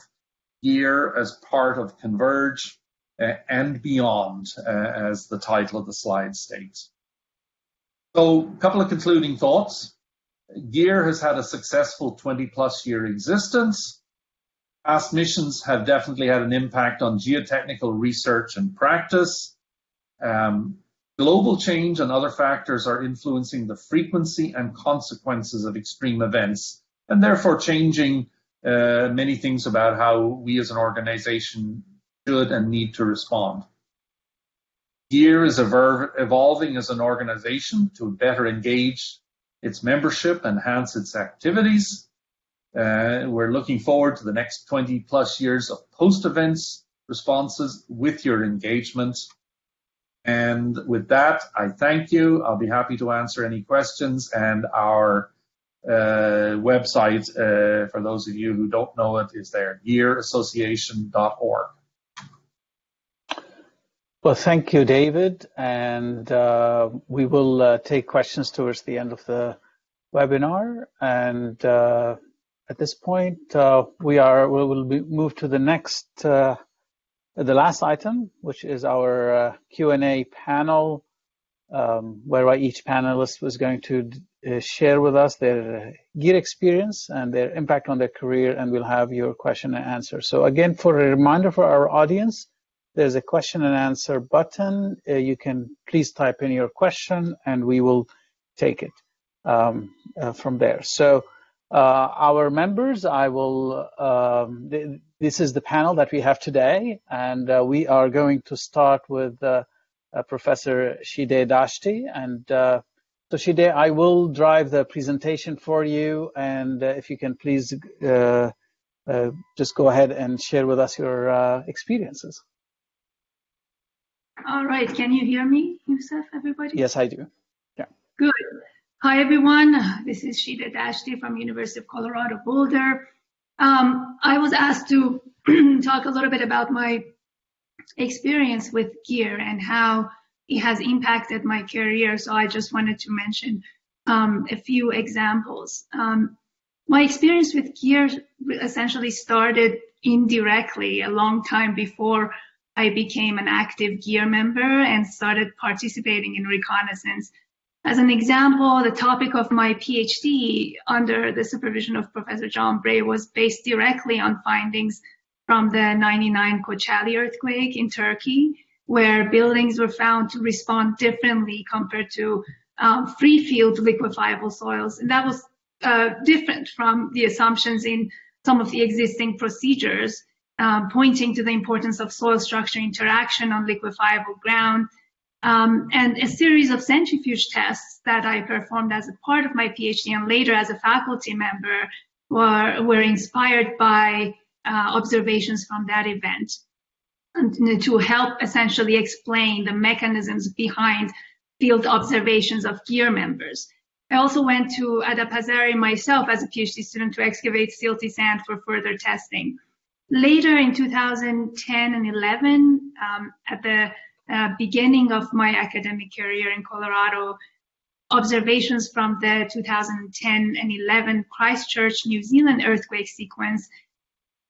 GEER as part of Converge and beyond, as the title of the slide states. So a couple of concluding thoughts. GEER has had a successful 20+ year existence. Past missions have definitely had an impact on geotechnical research and practice. Global change and other factors are influencing the frequency and consequences of extreme events, and therefore changing many things about how we as an organization should and need to respond. GEER is evolving as an organization to better engage its membership, enhance its activities. We're looking forward to the next 20+ years of post-events responses with your engagement. And with that, I thank you. I'll be happy to answer any questions, and our website, for those of you who don't know it, is there, geerassociation.org. Well, thank you, David. And we will take questions towards the end of the webinar. And at this point, we'll move to the next, the last item, which is our Q&A panel whereby each panelist was going to share with us their GEER experience and their impact on their career, and we'll have your question and answer. So again, for a reminder for our audience, there's a question and answer button. You can please type in your question and we will take it from there. So our members, this is the panel that we have today, and we are going to start with Professor Shide Dashti. And so Shide, I will drive the presentation for you, and if you can please just go ahead and share with us your experiences. All right, can you hear me, Yusuf, everybody? Yes, I do. Yeah. Good. Hi, everyone. This is Shide Dashti from University of Colorado Boulder. I was asked to talk a little bit about my experience with GEER and how it has impacted my career. So I just wanted to mention a few examples. My experience with GEER essentially started indirectly a long time before I became an active GEER member and started participating in Reconnaissance. As an example, the topic of my PhD under the supervision of Professor John Bray was based directly on findings from the 99 Kocaeli earthquake in Turkey, where buildings were found to respond differently compared to free field liquefiable soils. And that was different from the assumptions in some of the existing procedures, pointing to the importance of soil structure interaction on liquefiable ground. And a series of centrifuge tests that I performed as a part of my PhD and later as a faculty member were inspired by observations from that event, and to help essentially explain the mechanisms behind field observations of GEER members. I also went to Adapazari myself as a PhD student to excavate silty sand for further testing. Later in 2010 and 11, at the beginning of my academic career in Colorado, observations from the 2010 and 11 Christchurch, New Zealand earthquake sequence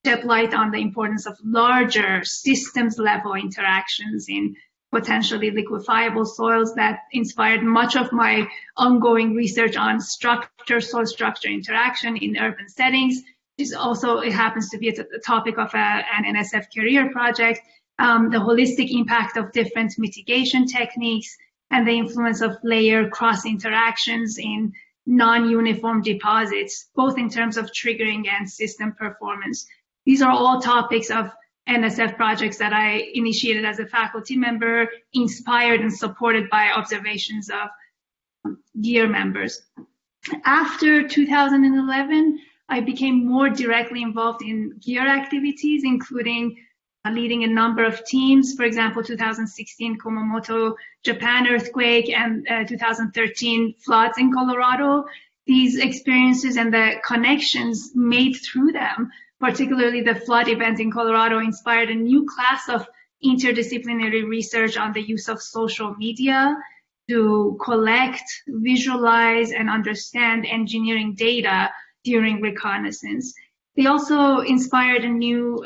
shed light on the importance of larger systems level interactions in potentially liquefiable soils that inspired much of my ongoing research on soil structure interaction in urban settings. It happens to be a topic of an NSF career project. The holistic impact of different mitigation techniques and the influence of layer cross interactions in non-uniform deposits, both in terms of triggering and system performance. These are all topics of NSF projects that I initiated as a faculty member, inspired and supported by observations of GEER members. After 2011, I became more directly involved in GEER activities, including leading a number of teams, for example, 2016 Kumamoto, Japan earthquake, and 2013 floods in Colorado. These experiences and the connections made through them, particularly the flood event in Colorado, inspired a new class of interdisciplinary research on the use of social media to collect, visualize, and understand engineering data during reconnaissance. They also inspired new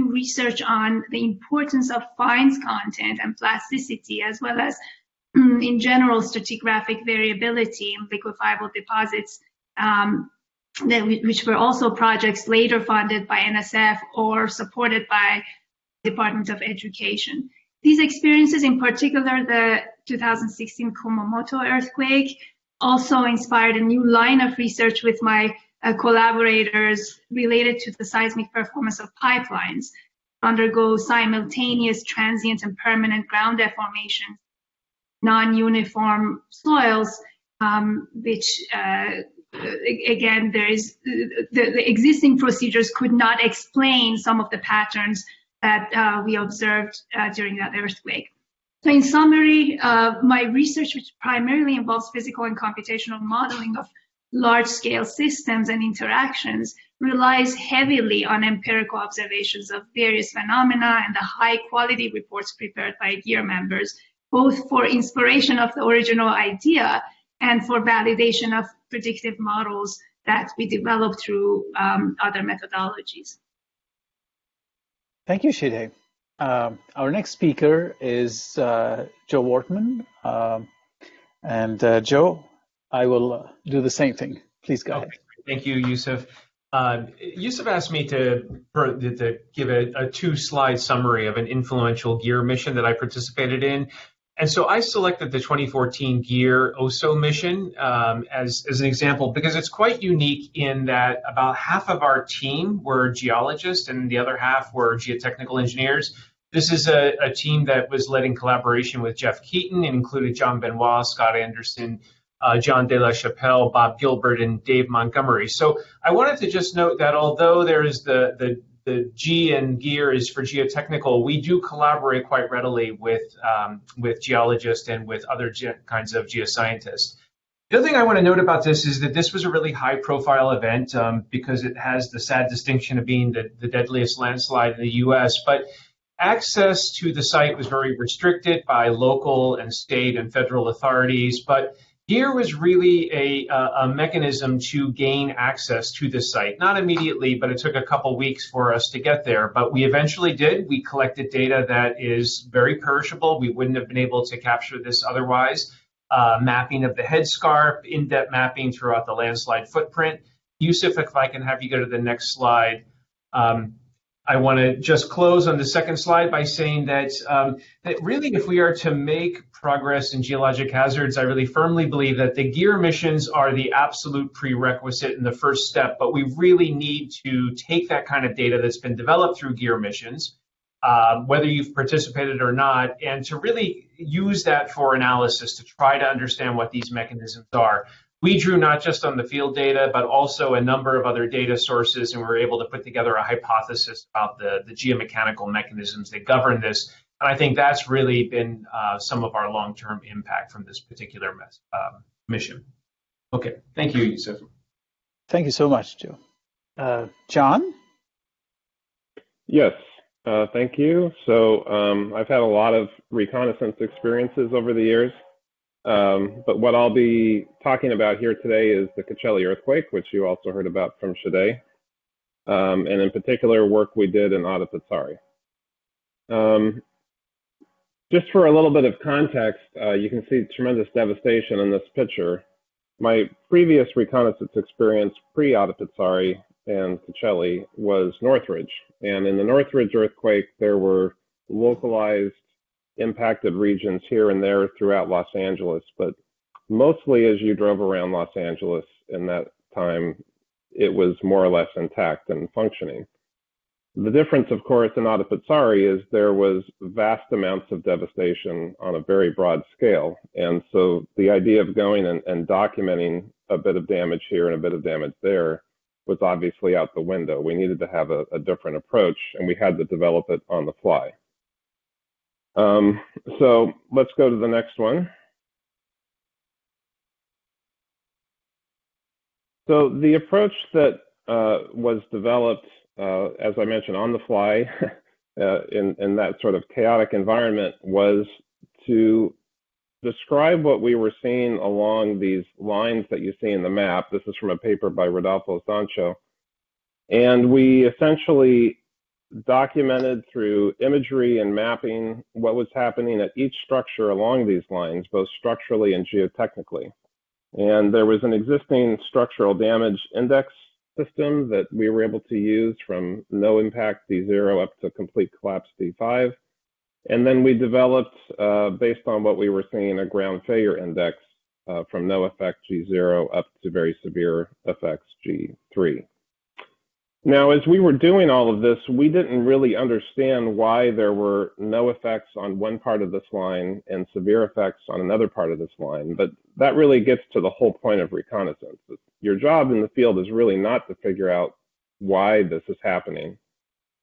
research on the importance of fines content and plasticity, as well as, in general, stratigraphic variability in liquefiable deposits, which were also projects later funded by NSF or supported by the Department of Education. These experiences, in particular the 2016 Kumamoto earthquake, also inspired a new line of research with my collaborators related to the seismic performance of pipelines, undergo simultaneous transient and permanent ground deformation, non-uniform soils, which again, the existing procedures could not explain some of the patterns that we observed during that earthquake. So in summary, my research, which primarily involves physical and computational modeling of large-scale systems and interactions, relies heavily on empirical observations of various phenomena and the high-quality reports prepared by GEER members, both for inspiration of the original idea and for validation of predictive models that we develop through other methodologies. Thank you, Shide. Our next speaker is Joe Wortman. Joe, I will do the same thing. Please go ahead. Okay. Thank you, Yusuf. Yusuf asked me to give a two-slide summary of an influential GEER mission that I participated in. And so I selected the 2014 GEER OSO mission as an example because it's quite unique in that about half of our team were geologists and the other half were geotechnical engineers. This is a team that was led in collaboration with Jeff Keaton and included John Benoit, Scott Anderson, John De La Chapelle, Bob Gilbert, and Dave Montgomery. So I wanted to just note that although there is the G and GEER is for geotechnical, we do collaborate quite readily with geologists and with other kinds of geoscientists. The other thing I want to note about this is that this was a really high-profile event because it has the sad distinction of being the deadliest landslide in the U.S., but access to the site was very restricted by local and state and federal authorities, but GEER was really a mechanism to gain access to the site. Not immediately, but it took a couple weeks for us to get there. But we eventually did. We collected data that is very perishable. We wouldn't have been able to capture this otherwise. Mapping of the headscarp, in-depth mapping throughout the landslide footprint. Yusuf, if I can have you go to the next slide. I want to just close on the second slide by saying that really, if we are to make progress in geologic hazards, I really firmly believe that the GEER missions are the absolute prerequisite and the first step, but we really need to take that kind of data that's been developed through GEER missions, whether you've participated or not, and to really use that for analysis to try to understand what these mechanisms are. We drew not just on the field data, but also a number of other data sources, and we were able to put together a hypothesis about the geomechanical mechanisms that govern this. And I think that's really been some of our long-term impact from this particular mission. Okay, thank you, Yusuf. Thank you so much, Joe. John? Yes, thank you. So I've had a lot of reconnaissance experiences over the years. But what I'll be talking about here today is the Coachella earthquake, which you also heard about from Shade, and in particular work we did in Adapazari. Just for a little bit of context, you can see tremendous devastation in this picture. My previous reconnaissance experience pre-Adapazari and Coachella was Northridge, and in the Northridge earthquake there were localized impacted regions here and there throughout Los Angeles, but mostly as you drove around Los Angeles in that time, it was more or less intact and functioning. The difference, of course, in Adapazari is there was vast amounts of devastation on a very broad scale. And so the idea of going and documenting a bit of damage here and a bit of damage there was obviously out the window. We needed to have a different approach, and we had to develop it on the fly. So let's go to the next one. So the approach that was developed, as I mentioned, on the fly in that sort of chaotic environment was to describe what we were seeing along these lines that you see in the map. This is from a paper by Rodolfo Sancho. And we essentially documented through imagery and mapping what was happening at each structure along these lines, both structurally and geotechnically. And there was an existing structural damage index system that we were able to use from no impact D0 up to complete collapse D5. And then we developed, based on what we were seeing, a ground failure index from no effect G0 up to very severe effects G3. Now, as we were doing all of this, we didn't really understand why there were no effects on one part of this line and severe effects on another part of this line. But that really gets to the whole point of reconnaissance. Your job in the field is really not to figure out why this is happening.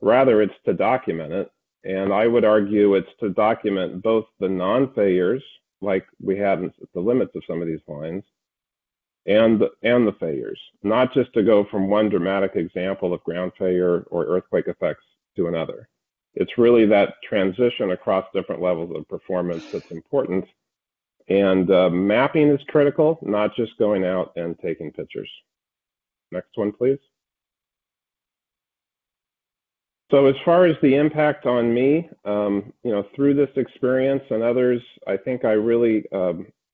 Rather, it's to document it. And I would argue it's to document both the non-failures, like we had at the limits of some of these lines, and the failures, not just to go from one dramatic example of ground failure or earthquake effects to another. It's really that transition across different levels of performance that's important. And mapping is critical, not just going out and taking pictures. Next one, please. So as far as the impact on me, through this experience and others, I think I really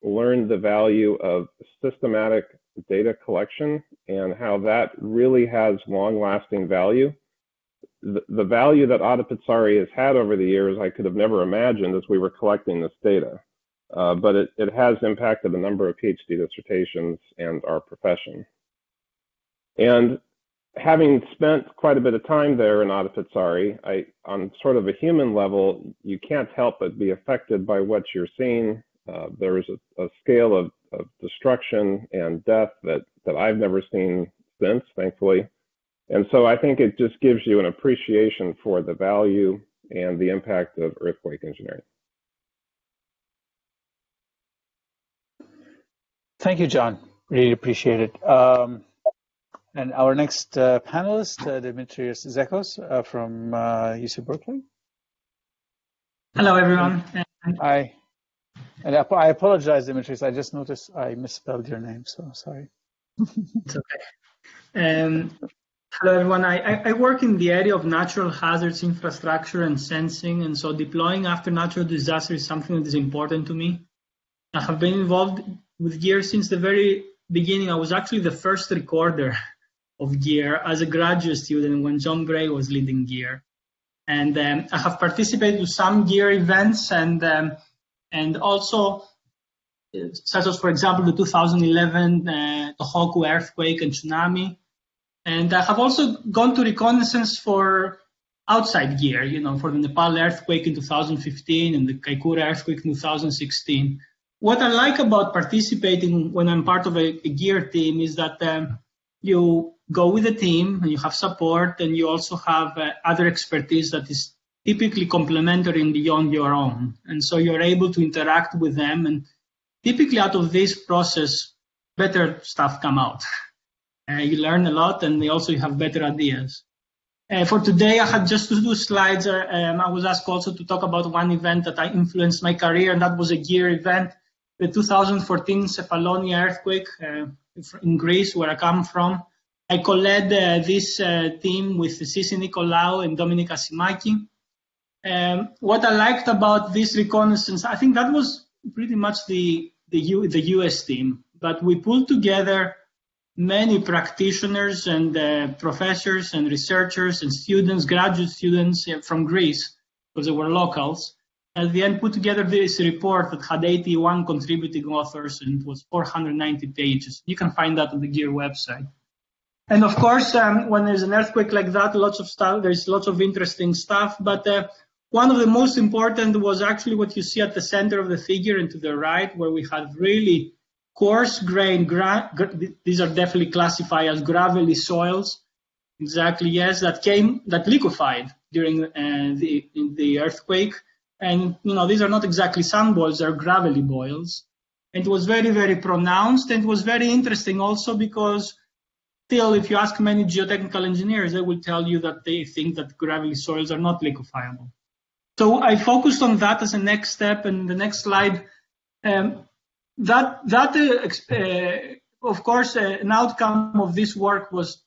learned the value of systematic data collection and how that really has long-lasting value. The value that Adipazari has had over the years, I could have never imagined as we were collecting this data. But it has impacted a number of PhD dissertations and our profession. And having spent quite a bit of time there in Adipazari, on sort of a human level, you can't help but be affected by what you're seeing. There is a scale of destruction and death that I've never seen since, thankfully. And so I think it just gives you an appreciation for the value and the impact of earthquake engineering. Thank you, John. Really appreciate it. And our next panelist, Dimitrios Zekos from UC Berkeley. Hello, everyone. Hi. And I apologize, Dimitrios. I just noticed I misspelled your name, so sorry. It's okay. Hello, everyone. I work in the area of natural hazards infrastructure and sensing, and so deploying after natural disaster is something that is important to me. I have been involved with GEER since the very beginning. I was actually the first recorder of GEER as a graduate student when John Gray was leading GEER. And I have participated in some GEER events and also, such as, for example, the 2011 Tohoku earthquake and tsunami. And I have also gone to Reconnaissance for outside GEER, for the Nepal earthquake in 2015 and the Kaikoura earthquake in 2016. What I like about participating when I'm part of a GEER team is that you go with a team and you have support, and you also have other expertise that is typically complementary and beyond your own. And so you're able to interact with them, and typically out of this process, better stuff come out. You learn a lot, and you have better ideas. For today, I had just 2 slides. I was asked also to talk about one event that I influenced my career, and that was a GEER event, the 2014 Cephalonia earthquake in Greece, where I come from. I co-led this team with Sisi Nicolaou and Dominic Asimaki. What I liked about this reconnaissance, I think that was pretty much the US team, but we pulled together many practitioners and professors and researchers and students, graduate students from Greece, because they were locals. At the end, put together this report that had 81 contributing authors, and it was 490 pages. You can find that on the GEER website. And of course, when there's an earthquake like that, there's lots of interesting stuff. But one of the most important was actually what you see at the center of the figure and to the right, where we had really coarse grain, these are definitely classified as gravelly soils. Exactly, yes, that liquefied during the earthquake. And, these are not exactly sand boils, they're gravelly boils. And it was very, very pronounced. And it was very interesting also because still, if you ask many geotechnical engineers, they will tell you that they think that gravelly soils are not liquefiable. So I focused on that as a next step. And the next slide, of course, an outcome of this work was,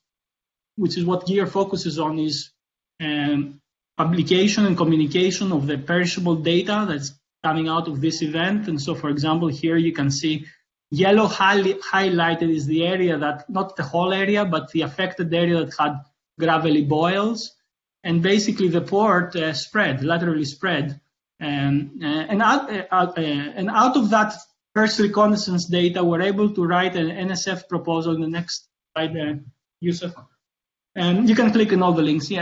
which is what GEER focuses on, is publication and communication of the perishable data that's coming out of this event. And so, for example, here you can see yellow highlighted is the area that, not the whole area, but the affected area that had gravelly boils. And basically the port laterally spread. And out of that first reconnaissance data, we're able to write an NSF proposal. In the next slide, Yusuf. You can click on all the links here.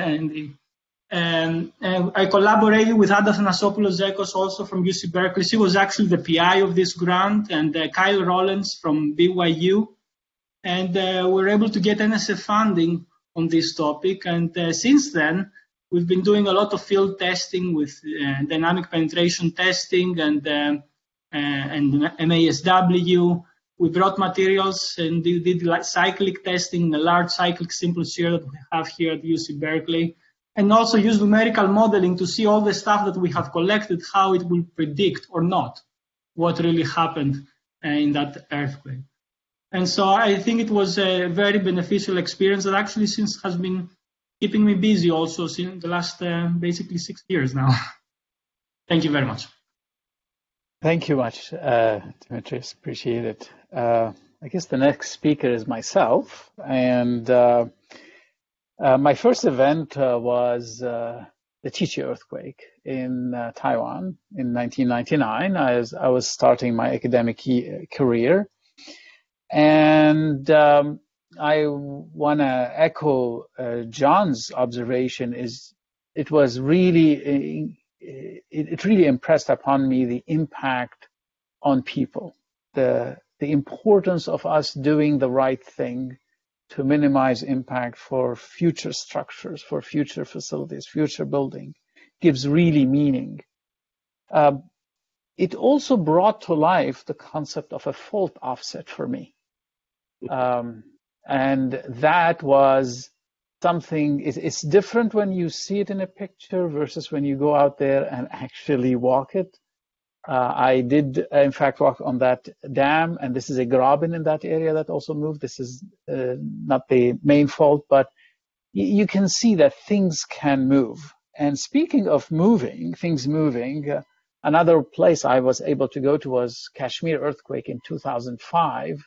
And I collaborated with Athanasopoulos Zekos, also from UC Berkeley. She was actually the PI of this grant, and Kyle Rollins from BYU. And we were able to get NSF funding on this topic. And since then, we've been doing a lot of field testing with dynamic penetration testing and MASW. We brought materials and did cyclic testing, the large cyclic simple shear that we have here at UC Berkeley. And also use numerical modeling to see all the stuff that we have collected, how it will predict or not what really happened in that earthquake. And so I think it was a very beneficial experience that actually since has been keeping me busy also since the last basically 6 years now. Thank you very much. Thank you much, Demetrius. Appreciate it. I guess the next speaker is myself, and my first event was the Chichi earthquake in Taiwan in 1999. I was starting my academic career, and I want to echo John's observation. It really impressed upon me the impact on people, the importance of us doing the right thing to minimize impact for future structures, for future facilities, future building, gives really meaning. It also brought to life the concept of a fault offset for me. And that was something, it's different when you see it in a picture versus when you go out there and actually walk it. I did, in fact, walk on that dam, and this is a graben in that area that also moved. This is not the main fault, but you can see that things can move. And speaking of moving, things moving, another place I was able to go to was Kashmir earthquake in 2005.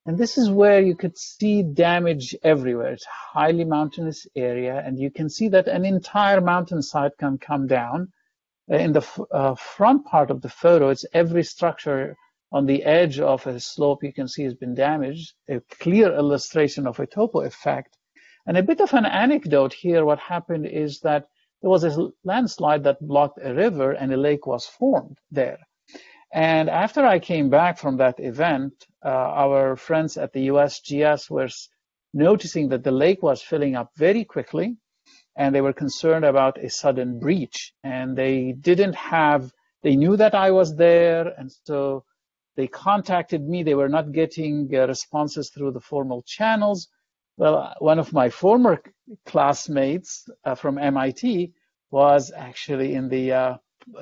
And this is where you could see damage everywhere. It's a highly mountainous area, and you can see that an entire mountainside can come down. In the front part of the photo, it's every structure on the edge of a slope you can see has been damaged, a clear illustration of a topo effect. And a bit of an anecdote here, what happened is that there was a landslide that blocked a river and a lake was formed there. And after I came back from that event, our friends at the USGS were noticing that the lake was filling up very quickly, and they were concerned about a sudden breach. And they knew that I was there, and so they contacted me. They were not getting responses through the formal channels. Well, one of my former classmates from MIT was actually in the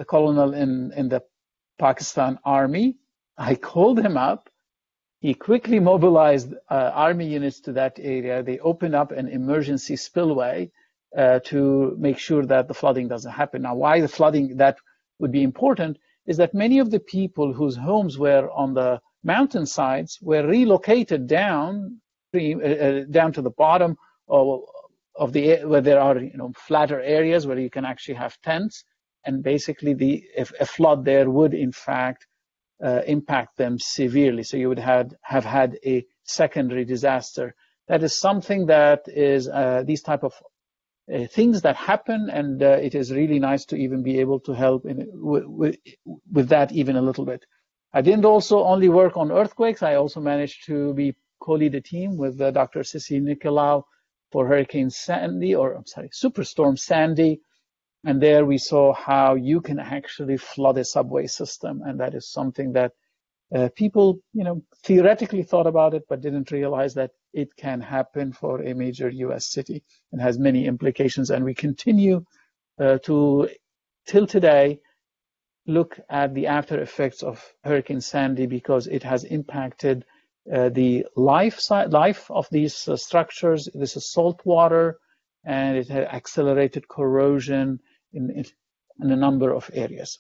colonel in the Pakistan Army. I called him up. He quickly mobilized Army units to that area. They opened up an emergency spillway to make sure that the flooding doesn't happen. Now, why the flooding that would be important is that many of the people whose homes were on the mountain sides were relocated down to the bottom of the where there are flatter areas where you can actually have tents, and basically if a flood there would in fact impact them severely. So you would have had a secondary disaster. That is something that is these type of things that happen, and it is really nice to even be able to help with that even a little bit. I didn't also only work on earthquakes. I also managed to co-lead a team with Dr. Sissi Nicolau for Hurricane Sandy, Superstorm Sandy. And there we saw how you can actually flood a subway system. And that is something that people, theoretically thought about it, but didn't realize that it can happen for a major US city and has many implications. And we continue till today, look at the after effects of Hurricane Sandy because it has impacted the life of these structures. This is salt water, and it had accelerated corrosion in a number of areas.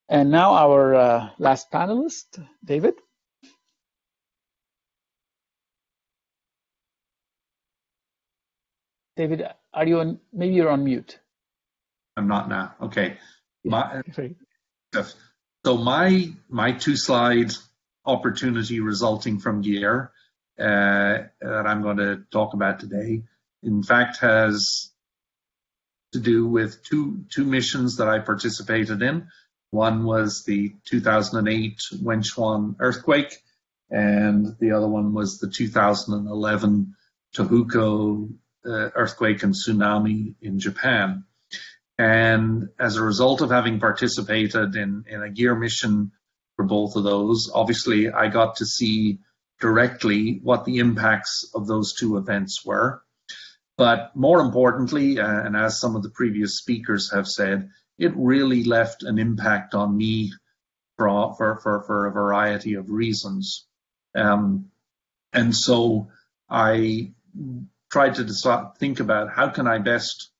And now our last panelist, David. David, are you on? Maybe you're on mute. I'm not now. Okay. Yeah. So my two-slide opportunity resulting from GEER that I'm going to talk about today, in fact, has to do with two missions that I participated in. One was the 2008 Wenchuan earthquake, and the other one was the 2011 Tohoku earthquake and tsunami in Japan. And as a result of having participated in a GEER mission for both of those, obviously I got to see directly what the impacts of those two events were. But more importantly, and as some of the previous speakers have said, it really left an impact on me for a variety of reasons. And so I tried to think about how can I best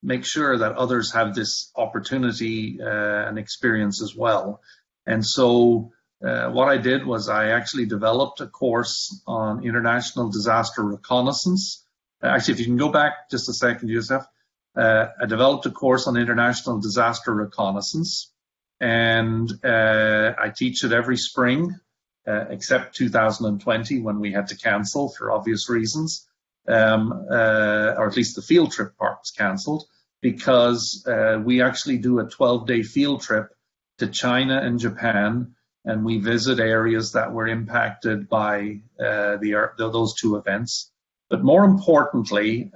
make sure that others have this opportunity and experience as well. And so what I did was I actually developed a course on international disaster reconnaissance. Actually, if you can go back just a second, Yusuf, I developed a course on international disaster reconnaissance, and I teach it every spring, except 2020 when we had to cancel for obvious reasons, or at least the field trip part was canceled, because we actually do a 12-day field trip to China and Japan, and we visit areas that were impacted by those two events. But more importantly,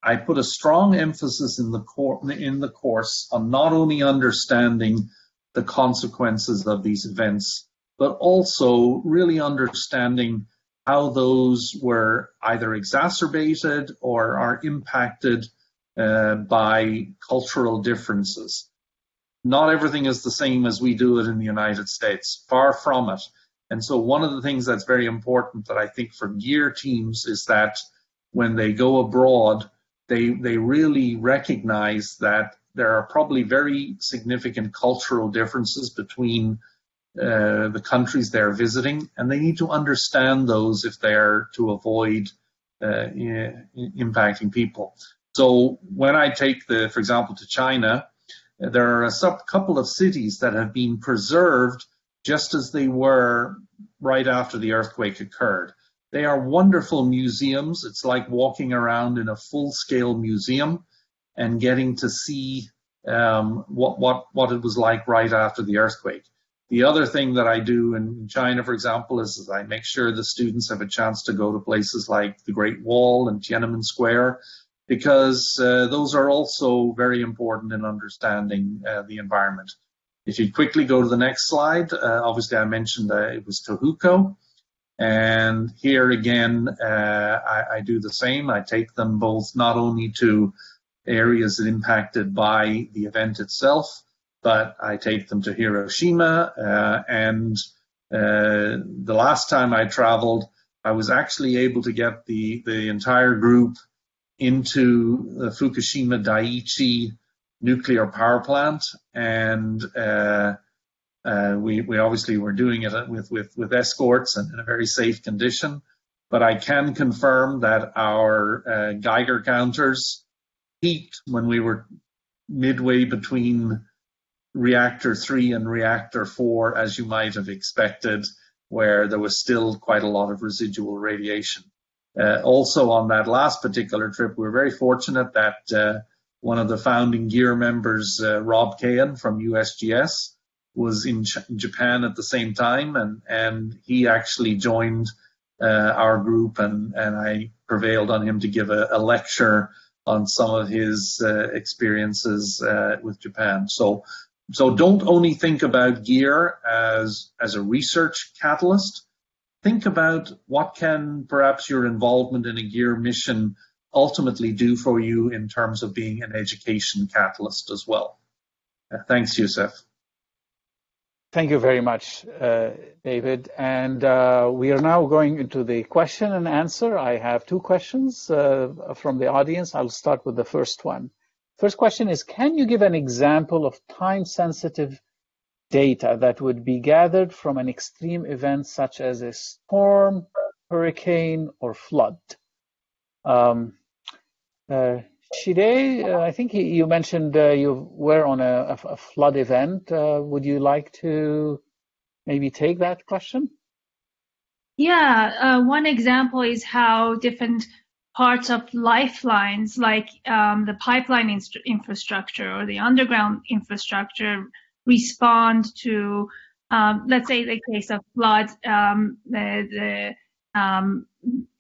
I put a strong emphasis in the course on not only understanding the consequences of these events, but also really understanding how those were either exacerbated or are impacted by cultural differences. Not everything is the same as we do it in the United States, far from it. And so one of the things that's very important that I think for GEER teams is that when they go abroad, they really recognize that there are probably very significant cultural differences between the countries they're visiting, and they need to understand those if they're to avoid impacting people. So when I take for example, to China, there are a couple of cities that have been preserved just as they were right after the earthquake occurred. They are wonderful museums. It's like walking around in a full-scale museum and getting to see what it was like right after the earthquake. The other thing that I do in China, for example, is I make sure the students have a chance to go to places like the Great Wall and Tiananmen Square, because those are also very important in understanding the environment. If you quickly go to the next slide, obviously I mentioned it was Tohoku. And here again, I do the same. I take them both not only to areas impacted by the event itself, but I take them to Hiroshima. And the last time I traveled, I was actually able to get the entire group into the Fukushima Daiichi nuclear power plant, and we obviously were doing it with escorts and in a very safe condition. But I can confirm that our Geiger counters peaked when we were midway between reactor 3 and reactor 4, as you might have expected, where there was still quite a lot of residual radiation. Also on that last particular trip, we were very fortunate that one of the founding GEER members, Rob Cahan from USGS, was in Japan at the same time, and he actually joined our group, and I prevailed on him to give a lecture on some of his experiences with Japan. So don't only think about GEER as a research catalyst. Think about what can perhaps your involvement in a GEER mission ultimately do for you in terms of being an education catalyst as well. Thanks, Yusuf. Thank you very much, David. And we are now going into the question and answer. I have two questions from the audience. I'll start with the first one. First question is, can you give an example of time-sensitive data that would be gathered from an extreme event such as a storm, hurricane, or flood? Shide, I think you mentioned you were on a flood event. Would you like to maybe take that question? Yeah, one example is how different parts of lifelines, like the pipeline infrastructure or the underground infrastructure, respond to, let's say, the case of flood, the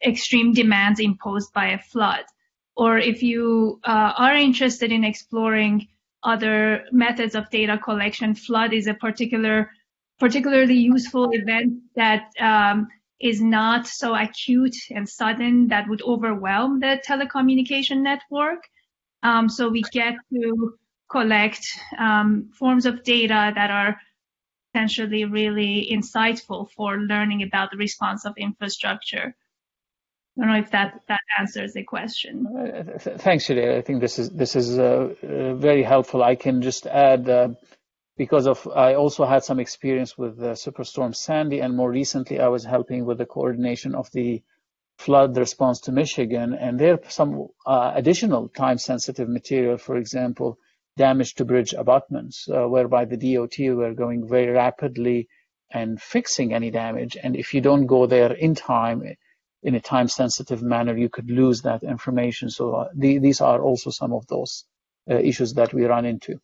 extreme demands imposed by a flood. Or if you are interested in exploring other methods of data collection, flood is a particularly useful event that is not so acute and sudden that would overwhelm the telecommunication network. So we get to collect forms of data that are potentially really insightful for learning about the response of infrastructure. I don't know if that answers the question. Thanks, Shirley. I think this is very helpful. I can just add, because I also had some experience with Superstorm Sandy, and more recently I was helping with the coordination of the flood response to Michigan, and there are some additional time-sensitive material, for example, damage to bridge abutments, whereby the DOT were going very rapidly and fixing any damage, and if you don't go there in time, in a time-sensitive manner, you could lose that information. So these are also some of those issues that we run into.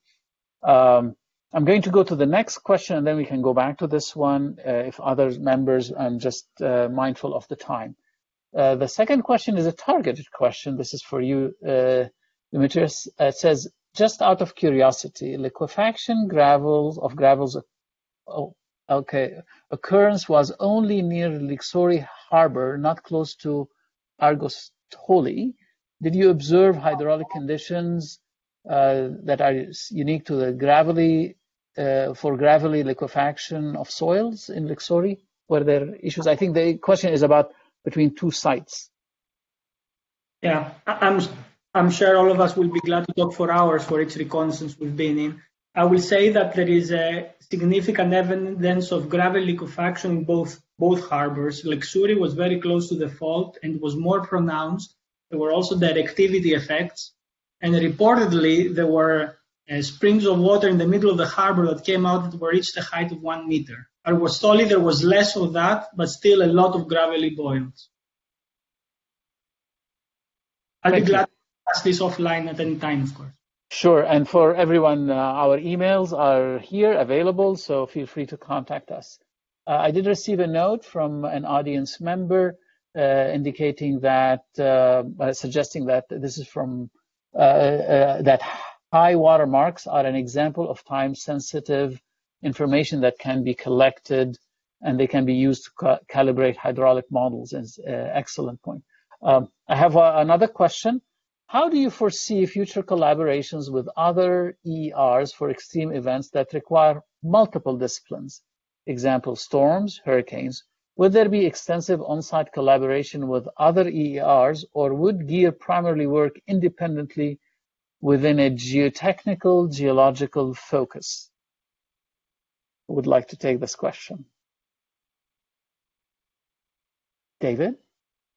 I'm going to go to the next question, and then we can go back to this one if other members, I'm just mindful of the time. The second question is a targeted question. This is for you, Demetrius. It says, just out of curiosity, liquefaction gravels occurrence was only near Lixori Harbor, not close to Argostoli. Did you observe hydraulic conditions that are unique to the gravelly liquefaction of soils in Lixori? Were there issues? I think the question is about between two sites. Yeah, I'm sure all of us will be glad to talk for hours for each reconnaissance we've been in. I will say that there is a significant evidence of gravel liquefaction in both harbors. Lixori was very close to the fault and was more pronounced. There were also directivity effects, and reportedly there were springs of water in the middle of the harbor that came out that reached a height of 1 meter. Argostoli, there was less of that, but still a lot of gravelly boils. I'll be glad to pass this offline at any time, of course. Sure, and for everyone, our emails are here available, so feel free to contact us. I did receive a note from an audience member indicating that, suggesting that this is from, that high water marks are an example of time-sensitive information that can be collected and they can be used to calibrate hydraulic models. Is an excellent point. I have another question. How do you foresee future collaborations with other EERs for extreme events that require multiple disciplines? Example, storms, hurricanes. Would there be extensive on-site collaboration with other EERs, or would GEER primarily work independently within a geotechnical, geological focus? Who would like to take this question? David?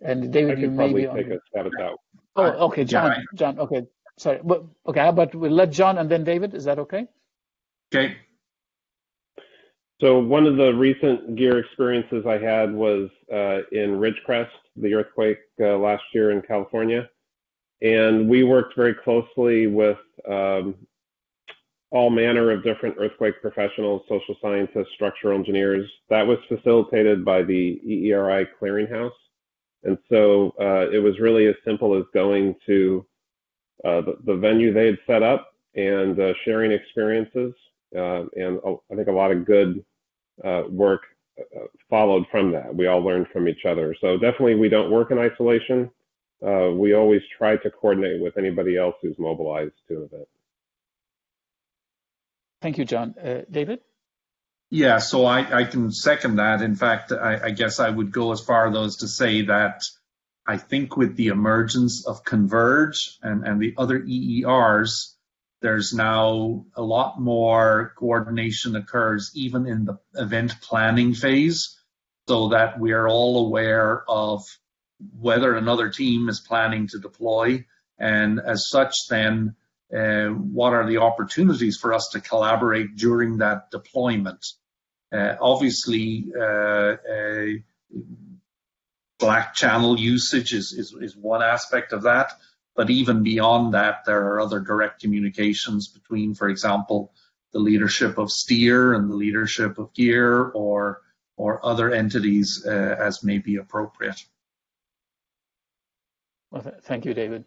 And David, you may be on. Take a stab at that. Oh, okay, John. Yeah. John, okay, sorry. Okay, how about we'll let John and then David. Is that okay? Okay. So one of the recent GEER experiences I had was in Ridgecrest, the earthquake last year in California. And we worked very closely with all manner of different earthquake professionals, social scientists, structural engineers. That was facilitated by the EERI clearinghouse. And so it was really as simple as going to the venue they had set up and sharing experiences. And I think a lot of good work followed from that. We all learned from each other. So definitely we don't work in isolation. We always try to coordinate with anybody else who's mobilized to an event. Thank you, John. David? Yeah, so I can second that. In fact, I guess I would go as far as to say that I think with the emergence of Converge and the other EERs, there's now a lot more coordination occurs even in the event planning phase, so that we are all aware of whether another team is planning to deploy, and as such then what are the opportunities for us to collaborate during that deployment. Obviously, Slack channel usage is one aspect of that, but even beyond that, there are other direct communications between, for example, the leadership of STEER and the leadership of GEER or other entities as may be appropriate. Well, thank you, David.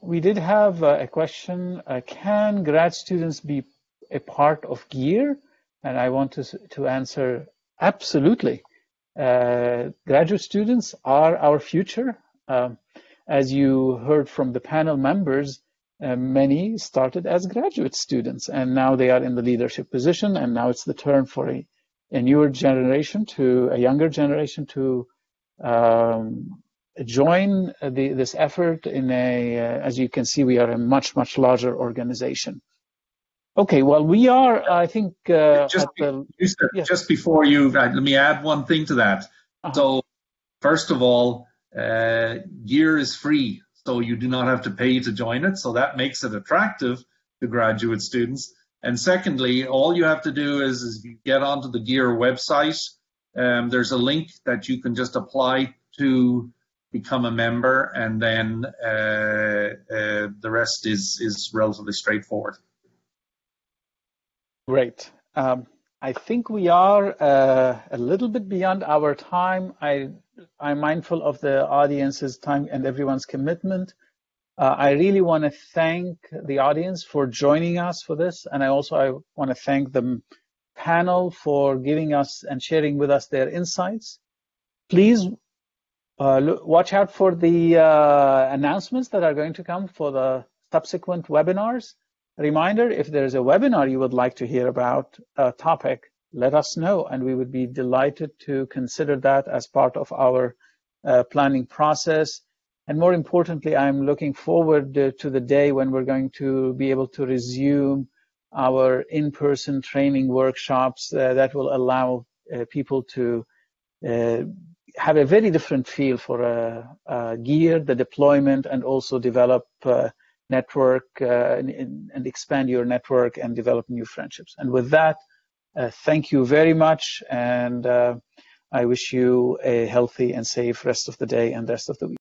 We did have a question. Can grad students be a part of GEER? And I want to answer absolutely. Graduate students are our future. As you heard from the panel members, many started as graduate students, and now they are in the leadership position, and now it's the turn for a newer generation, to a younger generation, to join this effort in as you can see, we are a much, much larger organization. Okay, well, we are, I think, just before you, let me add one thing to that. So, first of all, GEER is free, so you do not have to pay to join it, so that makes it attractive to graduate students. And secondly, all you have to do is you get onto the GEER website, there's a link that you can just apply to become a member, and then the rest is relatively straightforward. Great. I think we are a little bit beyond our time. I'm mindful of the audience's time and everyone's commitment. I really want to thank the audience for joining us for this, and I want to thank the panel for giving us and sharing with us their insights. Please watch out for the announcements that are going to come for the subsequent webinars. A reminder, if there's a webinar you would like to hear about a topic, let us know, and we would be delighted to consider that as part of our planning process. And more importantly, I'm looking forward to the day when we're going to be able to resume our in-person training workshops that will allow people to have a very different feel for GEER, the deployment, and also develop network and expand your network and develop new friendships. And with that, thank you very much, and I wish you a healthy and safe rest of the day and rest of the week.